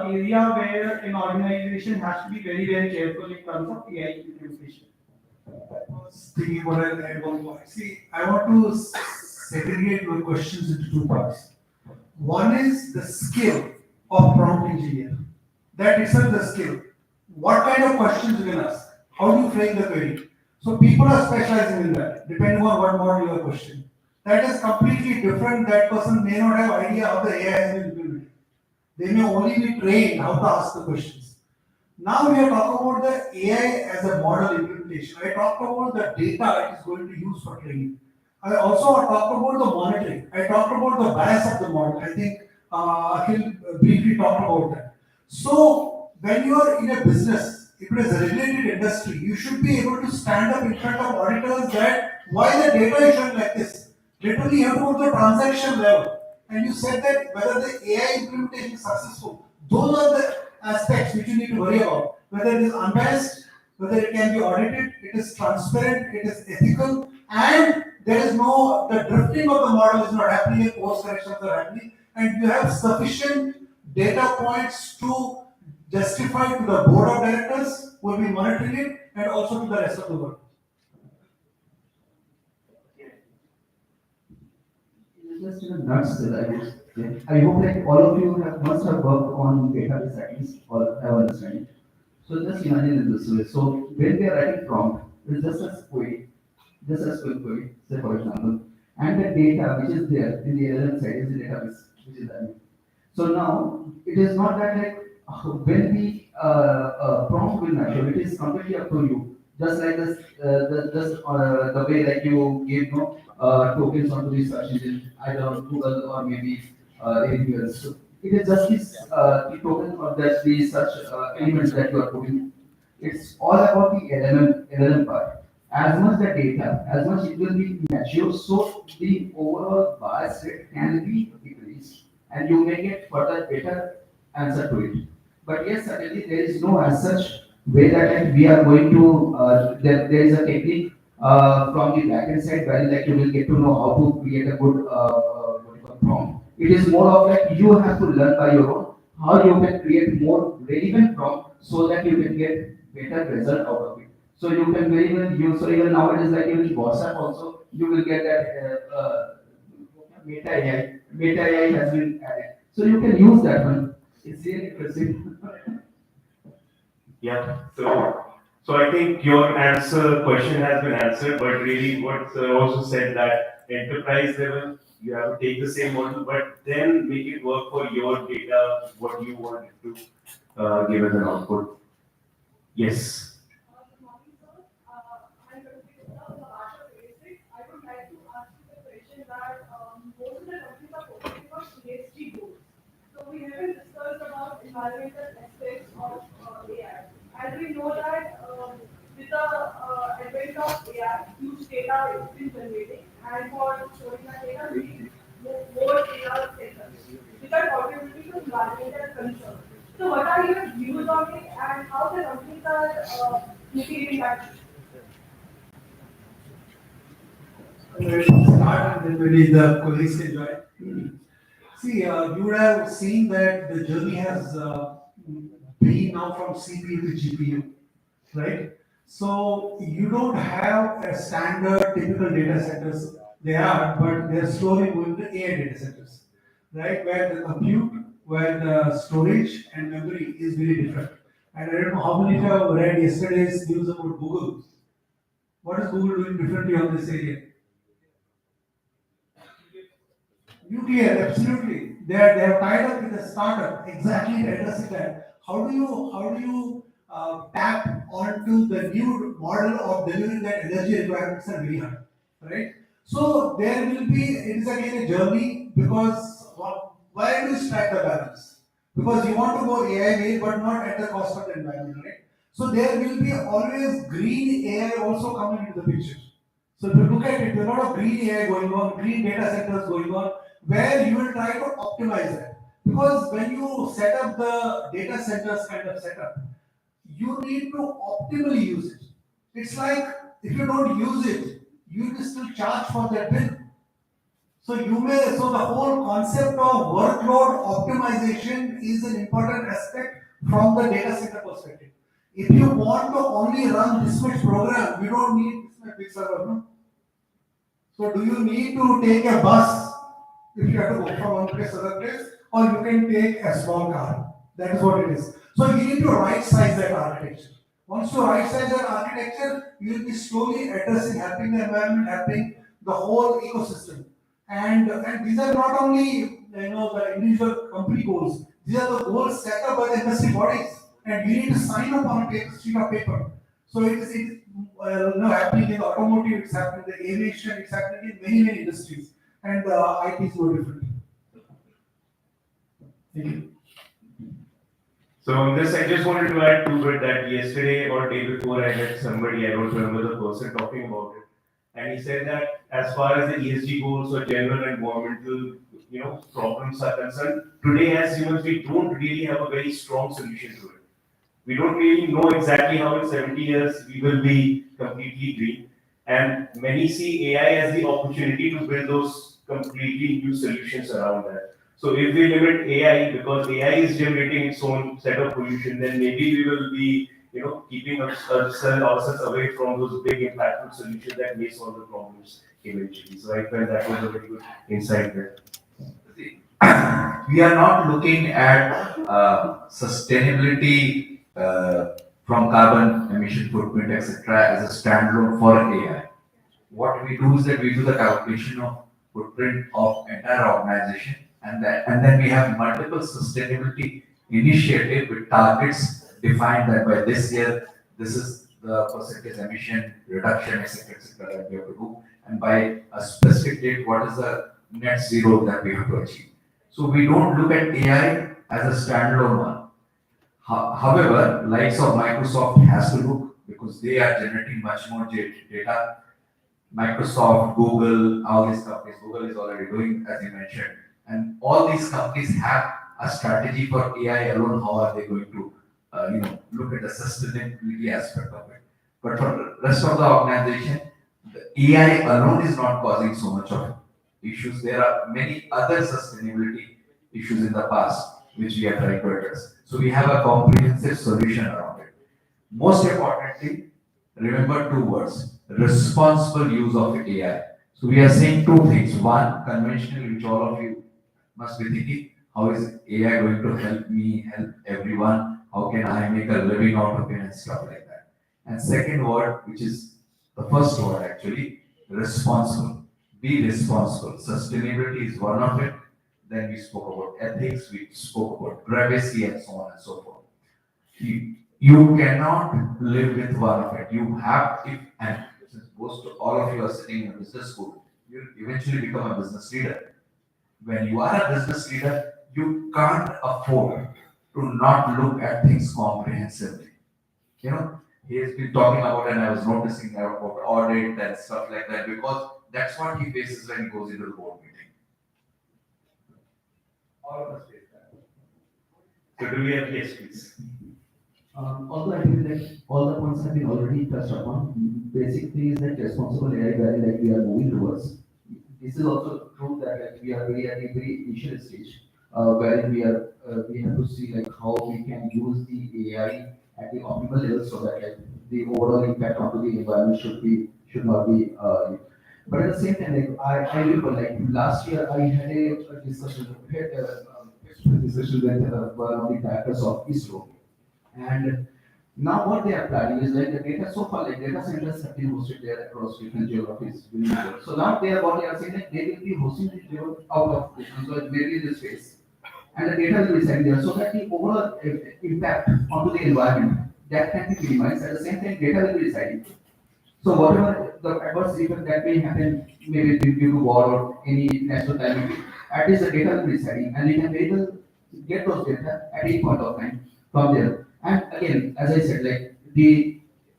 area where an organization has to be very, very careful in terms of AI implementation. Thinking what I want to see, I want to segregate your questions into two parts. One is the skill of prompt engineer. That itself is a skill. What kind of questions you can ask? How do you frame the query? So people are specializing in that, depending on what model you are questioning. That is completely different. That person may not have idea how the AI has been implemented. They may only be trained how to ask the questions. Now we are talking about the AI as a model implementation. I talked about the data it is going to use for training. I also talked about the monitoring. I talked about the bias of the model. I think Akhil briefly talked about that. So when you are in a business, if it is a regulated industry, you should be able to stand up in front of auditors that why the data is showing like this. Literally, you have to go to the transaction level. And you said that whether the AI implementation is successful. Those are the aspects which you need to worry about. Whether it is unbiased, whether it can be audited, it is transparent, it is ethical, and there is no, the drifting of the model is not happening, and course corrections are happening, and you have sufficient data points to justify to the board of directors who will be monitoring it and also to the rest of the world. Just in a nutshell, I would say. I hope like all of you must have worked on database at least or have understanding. So just imagine in this way. So when we are writing prompt, it's just as quick, say for example, and the data which is there in the LLM side is the database which is there. So now it is not that like when the prompt will mature, it is completely up to you. Just like this, the way like you give tokens onto the search engine, either on Google or maybe anything else. So it is just this the token or just the search elements that you are putting. It's all about the LLM part. As much the data, as much it will be mature, so the overall bias rate can be decreased, and you may get further better answer to it. But yes, certainly there is no as such way that like, we are going to there is a technique from the backend side where like you will get to know how to create a good what you call prompt. It is more of like you have to learn by your own how you can create more relevant prompt so that you can get better result out of it. So you can very well use, so even nowadays like even WhatsApp also you will get that Meta AI has been added. So you can use that one. It's really interesting. Yeah. So I think your question has been answered, but really what also said that enterprise level, you have to take the same model, but then make it work for your data, what you want it to give as an output. Yes. I would like to ask you the question that most of the countries are focusing on ESG goals. So we haven't discussed about environmental aspects of AI. As we know that with the advent of AI, huge data is been generating, and for storing that data, we need more data centers, which are contributing to environmental concern. So what are your views on it, and how the companies are mitigating that? Start and then maybe the colleagues can join. See, you would have seen that the journey has been now from CPU to GPU, right? So you don't have a standard typical data centers. They are, but they're slowly moving to AI data centers, right? Where the compute, where the storage and memory is very different. And I don't know how many of you have read yesterday's news about Google. What is Google doing differently on this area? Nuclear, absolutely. They are tied up with a startup exactly addressing that. How do you tap onto the new model of delivering that energy requirements are very high, right? So there will be, it is again a journey because why do you strike the balance? Because you want to go AI way but not at the cost of the environment, right? So there will be always green AI also coming into the picture. So if you look at it, there are a lot of green AI going on, green data centers going on, where you will try to optimize it. Because when you set up the data centers kind of setup, you need to optimally use it. It's like if you don't use it, you will still charge for that bill. So the whole concept of workload optimization is an important aspect from the data center perspective. If you want to only run this much program, you don't need this much big server, no? So do you need to take a bus if you have to go from one place to other place, or you can take a small car? That is what it is. So you need to right size that architecture. Once you right size that architecture, you will be slowly addressing, helping the environment, helping the whole ecosystem. And these are not only the individual company goals. These are the goals set up by the industry bodies, and you need to sign up on a sheet of paper. So it is happening in the automotive, it's happening in the aviation, it's happening in many industries, and IT is no different. Thank you. So on this, I just wanted to add to it that yesterday or day before I met somebody, I don't remember the person talking about it, and he said that as far as the ESG goals or general environmental, problems are concerned, today as humans we don't really have a very strong solution to it. We don't really know exactly how in 70 years we will be completely green, and many see AI as the opportunity to build those completely new solutions around that. So if we limit AI because AI is generating its own set of pollution, then maybe we will be, keeping ourselves away from those big impactful solutions that may solve the problems eventually. So I felt that was a very good insight there. We are not looking at sustainability from carbon emission footprint, etc., as a standalone for AI. What we do is that we do the calculation of footprint of entire organization, and then we have multiple sustainability initiative with targets defined that by this year this is the percentage emission reduction, etc., that we have to do, and by a specific date what is the net zero that we have to achieve. So we don't look at AI as a standalone one. However, likes of Microsoft has to look because they are generating much more data. Microsoft, Google, all these companies, Google is already doing, as you mentioned, and all these companies have a strategy for AI alone. How are they going to, look at the sustainability aspect of it? But for the rest of the organization, the AI alone is not causing so much of issues. There are many other sustainability issues in the past which we are trying to address. So we have a comprehensive solution around it. Most importantly, remember two words: responsible use of AI. So we are saying two things. One, conventionally, which all of you must be thinking, how is AI going to help me, help everyone? How can I make a living out of it and stuff like that? And second word, which is the first word actually, responsible. Be responsible. Sustainability is one of it. Then we spoke about ethics, we spoke about privacy, and so on and so forth. You cannot live with one of it. You have, if and since most of all of you are sitting in a business school, you eventually become a business leader. When you are a business leader, you can't afford to not look at things comprehensively. He has been talking about, and I was noticing about audit and stuff like that, because that's what he faces when he goes into the board meeting. All of us face that. So do we have, yes, please. Although I feel that all the points have been already touched upon, basic thing is that responsible AI where like we are moving towards. This is also true that like we are very at a very initial stage, wherein we have to see like how we can use the AI at the optimal level so that like the overall impact onto the environment should not be. But at the same time, like I remember like last year I had a discussion with one of the directors of ISRO. And now what they are planning is like the data so far, like data centers have been hosted there across different geographies within the world. So now what they are saying like they will be hosting the geo out of distance, so maybe in the space. And the data will be sent there so that the overall impact onto the environment that can be minimized. At the same time, data will be residing. So whatever the adverse effect that may happen, maybe due to war or any natural calamity, at least the data will be residing, and we can be able to get those data at any point of time from there. And again, as I said, like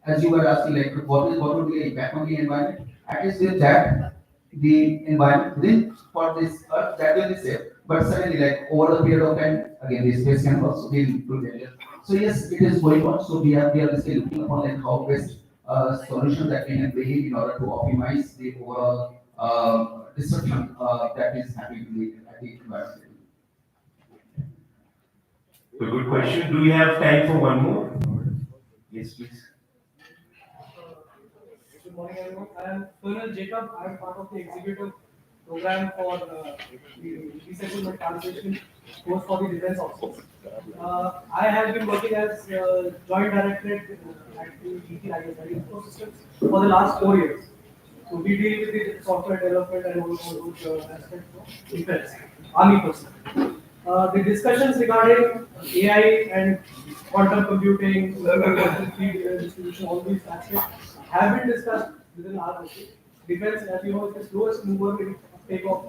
as you were asking, like what would be the impact on the environment? At least with that, the environment within for this earth that will be safe. But suddenly, like over the period of time, again, the space can also be included. So yes, it is going on. So we are basically looking upon like how best solution that we can bring in order to optimize the overall disruption that is happening at the environment. So good question. Do we have time for one more? Yes, please. Good morning, everyone. I am Colonel Jacob. I am part of the executive program for the resettlement translation course for the defense officers. I have been working as joint directorate at the IIFT ecosystems for the last 4 years. So we deal with the software development and all those aspects of defense, army personnel. The discussions regarding AI and quantum computing, quantum distribution, all these aspects have been discussed within our country. Defense, as you know, is the slowest mover in uptake of,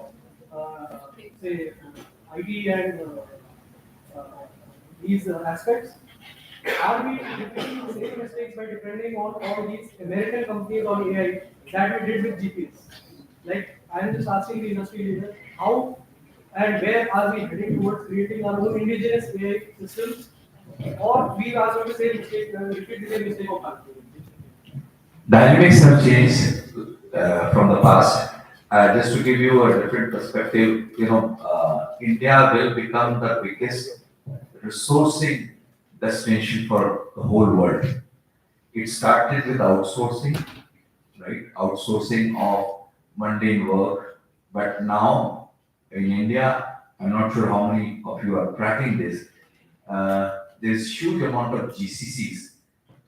say, IT and these aspects? Are we repeating the same mistakes by depending on all these American companies on AI that we did with GPS? Like, I am just asking the industry leader, how and where are we heading towards creating our own indigenous AI systems, or we are going to say mistake, repeat the same mistake of others? Dynamics have changed from the past. Just to give you a different perspective, India will become the biggest resourcing destination for the whole world. It started with outsourcing, right? Outsourcing of mundane work, but now in India, I'm not sure how many of you are tracking this. There's huge amount of GCCs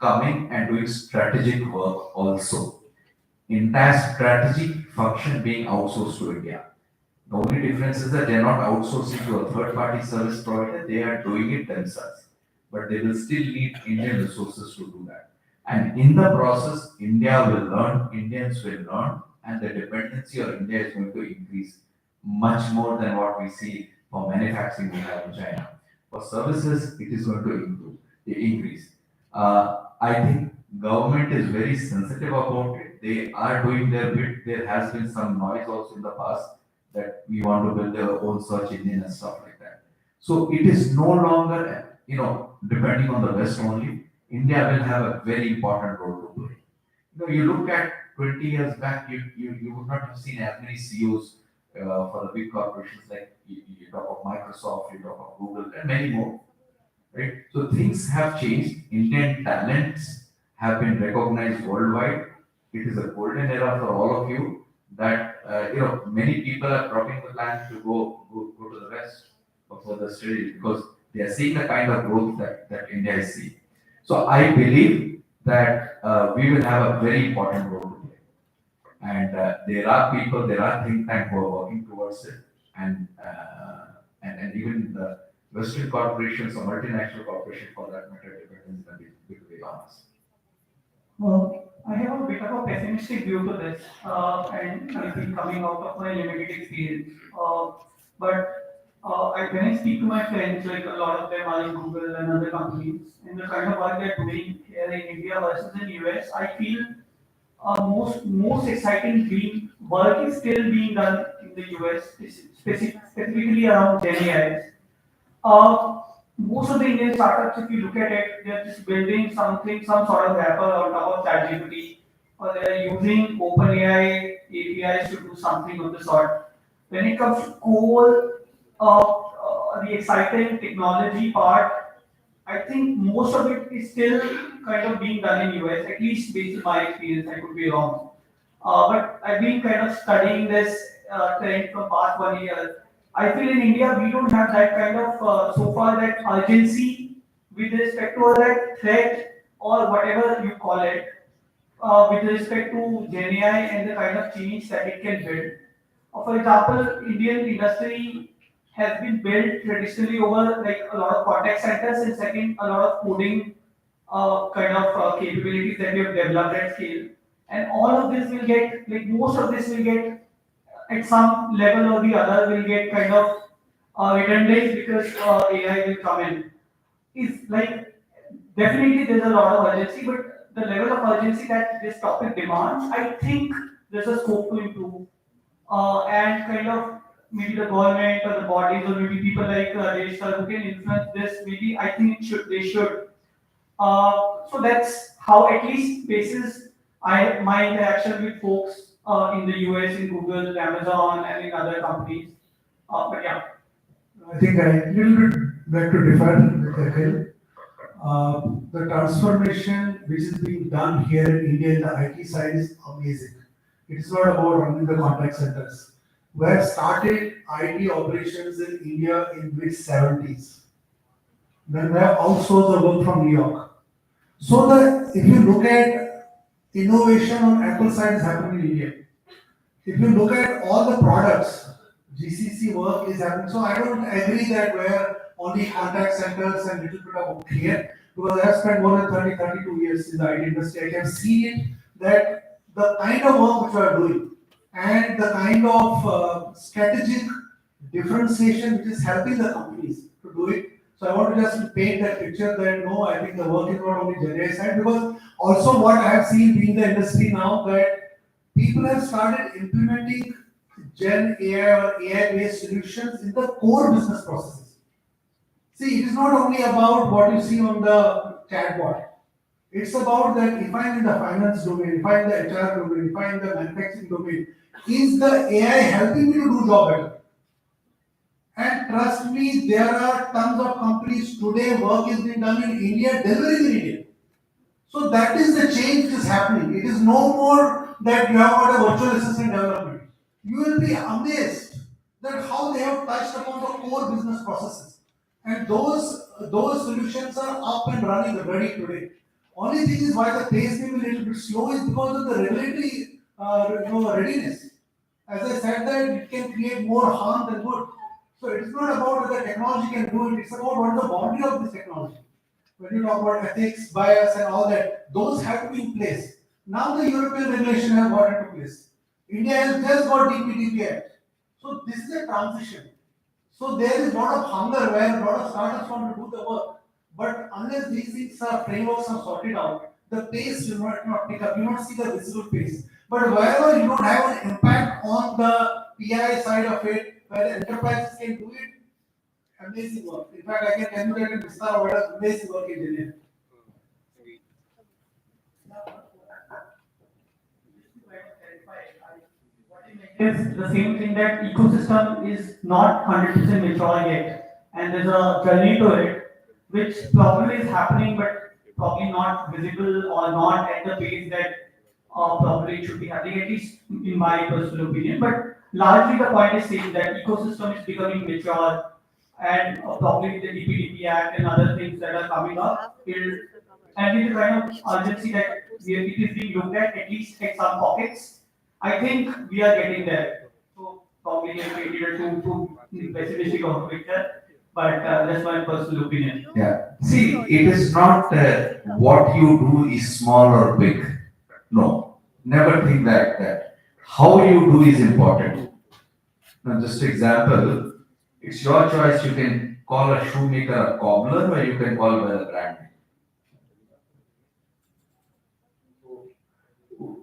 coming and doing strategic work also. Entire strategy function being outsourced to India. The only difference is that they're not outsourcing to a third party service provider, they are doing it themselves. But they will still need Indian resources to do that. And in the process, India will learn, Indians will learn, and the dependency on India is going to increase much more than what we see for manufacturing we have in China. For services, it is going to increase. I think government is very sensitive about it. They are doing their bit. There has been some noise also in the past that we want to build our own search engine and stuff like that. So it is no longer, depending on the West only. India will have a very important role to play. You look at 20 years back, you would not have seen as many CEOs for the big corporations like you talk of Microsoft, you talk of Google, and many more, right? So things have changed. Indian talents have been recognized worldwide. It is a golden era for all of you that, many people are dropping the plan to go to the West for further study because they are seeing the kind of growth that India is seeing. So I believe that we will have a very important role to play. And there are people, there are think tanks who are working towards it. And even the Western corporations or multinational corporations for that matter, depends on the big way on us. I have a bit of a pessimistic view to this, and I think coming out of my limited experience. When I speak to my friends, like a lot of them are in Google and other companies, and the kind of work they're doing here in India versus in US, I feel most exciting work is still being done in the US, specifically around Gen AI. Most of the Indian startups, if you look at it, they're just building something, some sort of wrapper on top of ChatGPT, or they're using OpenAI APIs to do something of the sort. When it comes to core, the exciting technology part, I think most of it is still kind of being done in US, at least based on my experience. I could be wrong. But I've been kind of studying this trend for past 1 year. I feel in India we don't have that kind of so far that urgency with respect to that threat or whatever you call it with respect to Gen AI and the kind of change that it can build. For example, Indian industry has been built traditionally over like a lot of contact centers and second a lot of coding capabilities that we have developed at scale. And all of this will get like most of this will get at some level or the other will get kind of redundant because AI will come in. Is like definitely there's a lot of urgency, but the level of urgency that this topic demands, I think there's a scope to improve. And kind of maybe the government or the bodies or maybe people like Rajesh who can influence this. Maybe I think they should. So that's how at least basis my interaction with folks in the US, in Google, Amazon, and in other companies. But yeah. I think I little bit beg to differ with Akhil. The transformation which is being done here in India in the IT side is amazing. It is not about running the contact centers. We have started IT operations in India in mid-70s. Then we have outsourced the work from New York. So if you look at innovation on Apple side is happening in India. If you look at all the products, GCC work is happening. So I don't agree that we're only contact centers and little bit of here because I have spent more than 32 years in the IT industry. I can see it that the kind of work which we are doing and the kind of strategic differentiation which is helping the companies to do it. So I want to just paint that picture that no, I think the work is not only Gen AI side, because also what I have seen being the industry now, that people have started implementing Gen AI or AI based solutions in the core business processes. See, it is not only about what you see on the chatbot. It's about that if I'm in the finance domain, if I'm in the HR domain, if I'm in the manufacturing domain, is the AI helping me to do job better? And trust me, there are tons of companies today, work is being done in India, delivering in India. So that is the change which is happening. It is no more that you have got a virtual assistant development. You will be amazed that how they have touched upon the core business processes. And those solutions are up and running ready today. Only thing is why the pace may be a little bit slow is because of the regulatory readiness. As I said that it can create more harm than good. So it is not about whether technology can do it, it's about what is the boundary of this technology. When you talk about ethics, bias and all that, those have to be in place. Now the European regulation has got into place. India has just got DPTP Act. So this is a transition. So there is a lot of hunger where a lot of startups want to do the work. But unless these things are frameworks are sorted out, the pace will not pick up. You will not see the visible pace. But wherever you don't have an impact on the PI side of it, where the enterprises can do it, amazing work. In fact, I can tell you that in Vistara, what is amazing work in India. Is the same thing that ecosystem is not 100% mature yet, and there's a journey to it, which probably is happening, but probably not visible or not at the pace that probably it should be happening, at least in my personal opinion. But largely the point is saying that ecosystem is becoming mature, and probably the DPDP Act and other things that are coming up will, and with the kind of urgency that it is being looked at least at some pockets. I think we are getting there. So probably a little too pessimistic of a picture, but that's my personal opinion. Yeah. See, it is not what you do is small or big. No, never think like that. How you do is important. Now, just example, it's your choice. You can call a shoemaker a cobbler, or you can call him a brand.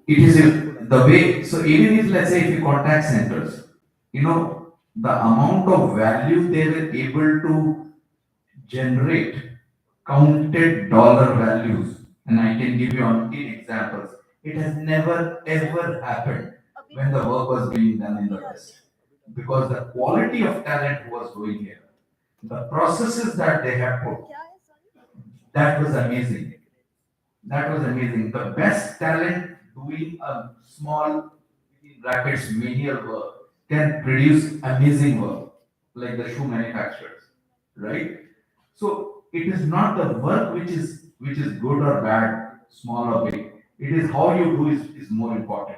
It is the way. So even if, let's say, if you contact centers, the amount of value they were able to generate, counted dollar values, and I can give you umpteen examples. It has never ever happened when the work was being done in the West, because the quality of talent was going here. The processes that they have put, that was amazing. That was amazing. The best talent doing a small, in brackets, menial work can produce amazing work, like the shoe manufacturers, right? So it is not the work which is good or bad, small or big. It is how you do is more important,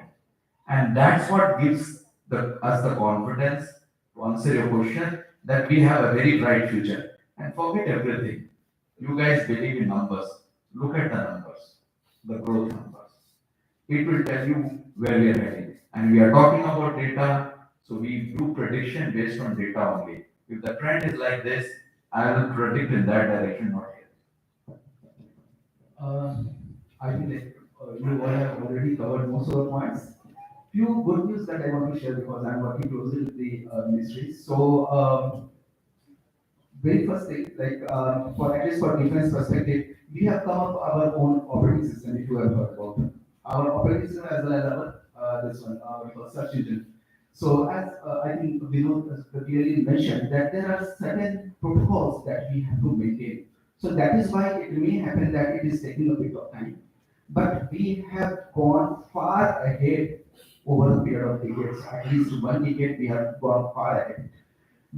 and that's what gives us the confidence to answer your question that we have a very bright future. And forget everything. You guys believe in numbers. Look at the numbers, the growth numbers. It will tell you where we are heading. And we are talking about data, so we do prediction based on data only. If the trend is like this, I will predict in that direction, not here. I think you all have already covered most of the points. Few good news that I want to share because I'm working closely with the ministries. So, very first thing, like for at least for defense perspective, we have come up our own operating system. If you have heard about our operating system as well as our this one, we call search engine. So as I think Vinod has clearly mentioned that there are certain protocols that we have to maintain. So that is why it may happen that it is taking a bit of time. But we have gone far ahead over a period of decades. At least 1 decade we have gone far ahead.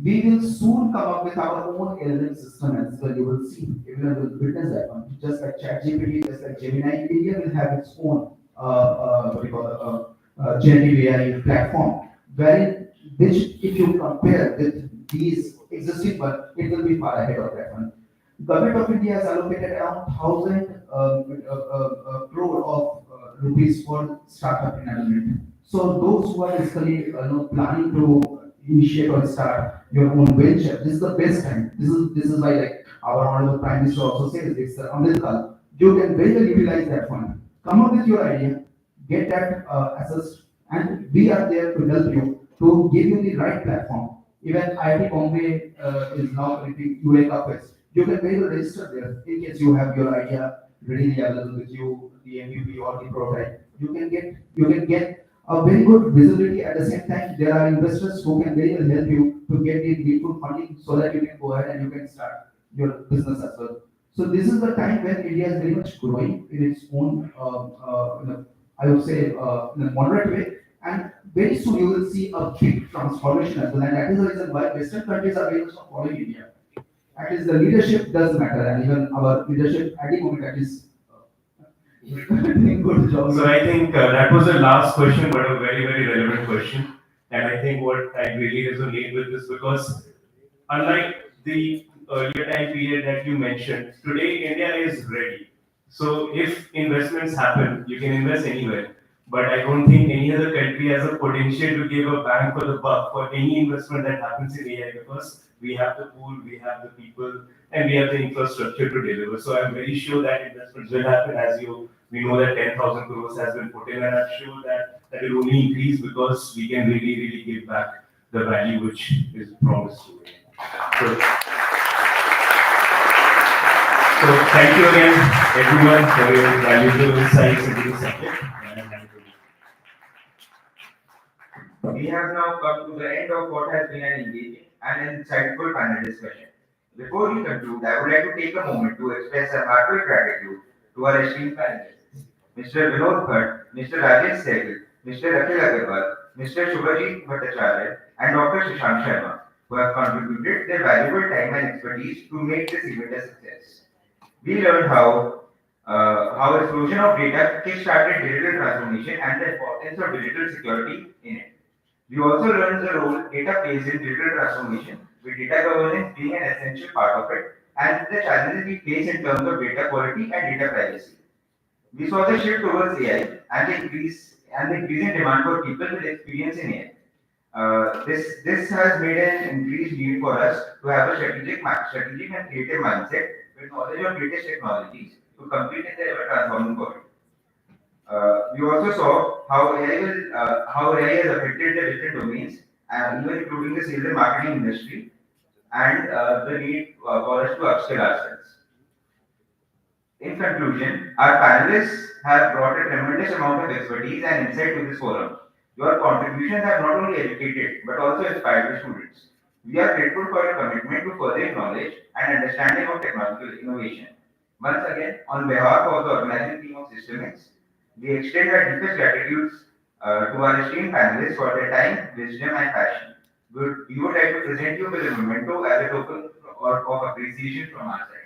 We will soon come up with our own LLM system as well. You will see, everyone will witness that one. Just like ChatGPT, just like Gemini, India will have its own what we call generative AI platform, wherein which if you compare with these existing ones, it will be far ahead of that one. Government of India has allocated around 1,000 crore of rupees for startup enablement. So those who are basically planning to initiate or start your own venture, this is the best time. This is why like our Honorable Prime Minister also says it's the Amritkal. You can very well utilize that fund. Come up with your idea, get that assessed, and we are there to help you to give you the right platform. Even IIT Bombay is now connecting UA Fest. You can very well register there in case you have your idea readily available with you, the MVP or the prototype. You can get a very good visibility. At the same time, there are investors who can very well help you to get the needful funding so that you can go ahead and you can start your business as well. So this is the time when India is very much growing in its own, I would say, in a moderate way. And very soon you will see a big transformation as well. And that is the reason why Western countries are very much following India. At least the leadership does matter, and even our leadership at the moment at least doing good job. So I think that was the last question, but a very, very relevant question. And I think what I really resonate with this because unlike the earlier time period that you mentioned, today India is ready. So if investments happen, you can invest anywhere. But I don't think any other country has a potential to give a bang for the buck for any investment that happens in AI because we have the pool, we have the people, and we have the infrastructure to deliver. So I'm very sure that investments will happen as we know that 10,000 crores has been put in, and I'm sure that that will only increase because we can really, really give back the value which is promised to it. So thank you again, everyone, for your valuable insights into the subject. We have now come to the end of what has been an engaging and insightful panel discussion. Before we conclude, I would like to take a moment to express a heartfelt gratitude to our esteemed panelists, Mr. Vinod Bhat, Mr. Rajesh Sehgal, Mr. Akhil Agarwal, Mr. Subhajit Bhattacharya, and Dr. Shashank Sharma, who have contributed their valuable time and expertise to make this event a success. We learned how explosion of data kick-started digital transformation and the importance of digital security in it. We also learned the role data plays in digital transformation, with data governance being an essential part of it, and the challenges we face in terms of data quality and data privacy. We saw the shift towards AI and the increasing demand for people with experience in AI. This has made an increased need for us to have a strategic and creative mindset with knowledge of latest technologies to compete in the ever transforming world. We also saw how AI has affected the different domains, even including the sales and marketing industry, and the need for us to upskill ourselves. In conclusion, our panelists have brought a tremendous amount of expertise and insight to this forum. Your contributions have not only educated but also inspired the students. We are grateful for your commitment to furthering knowledge and understanding of technological innovation. Once again, on behalf of the organizing team of Systemix, we extend our deepest gratitude to our esteemed panelists for their time, wisdom, and passion. We would like to present you with a memento as a token of appreciation from our side.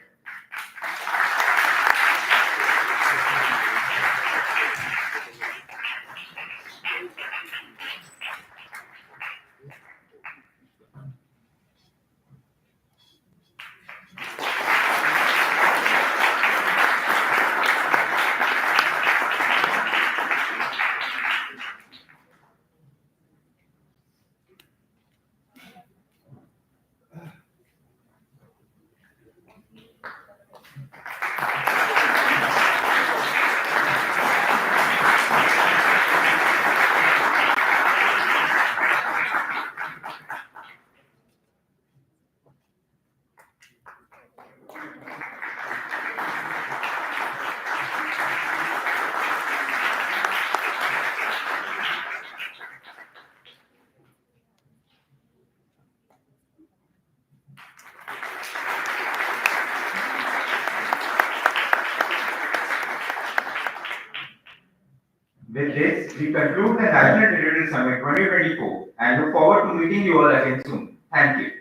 With this, we conclude the National Digital Summit 2024 and look forward to meeting you all again soon. Thank you.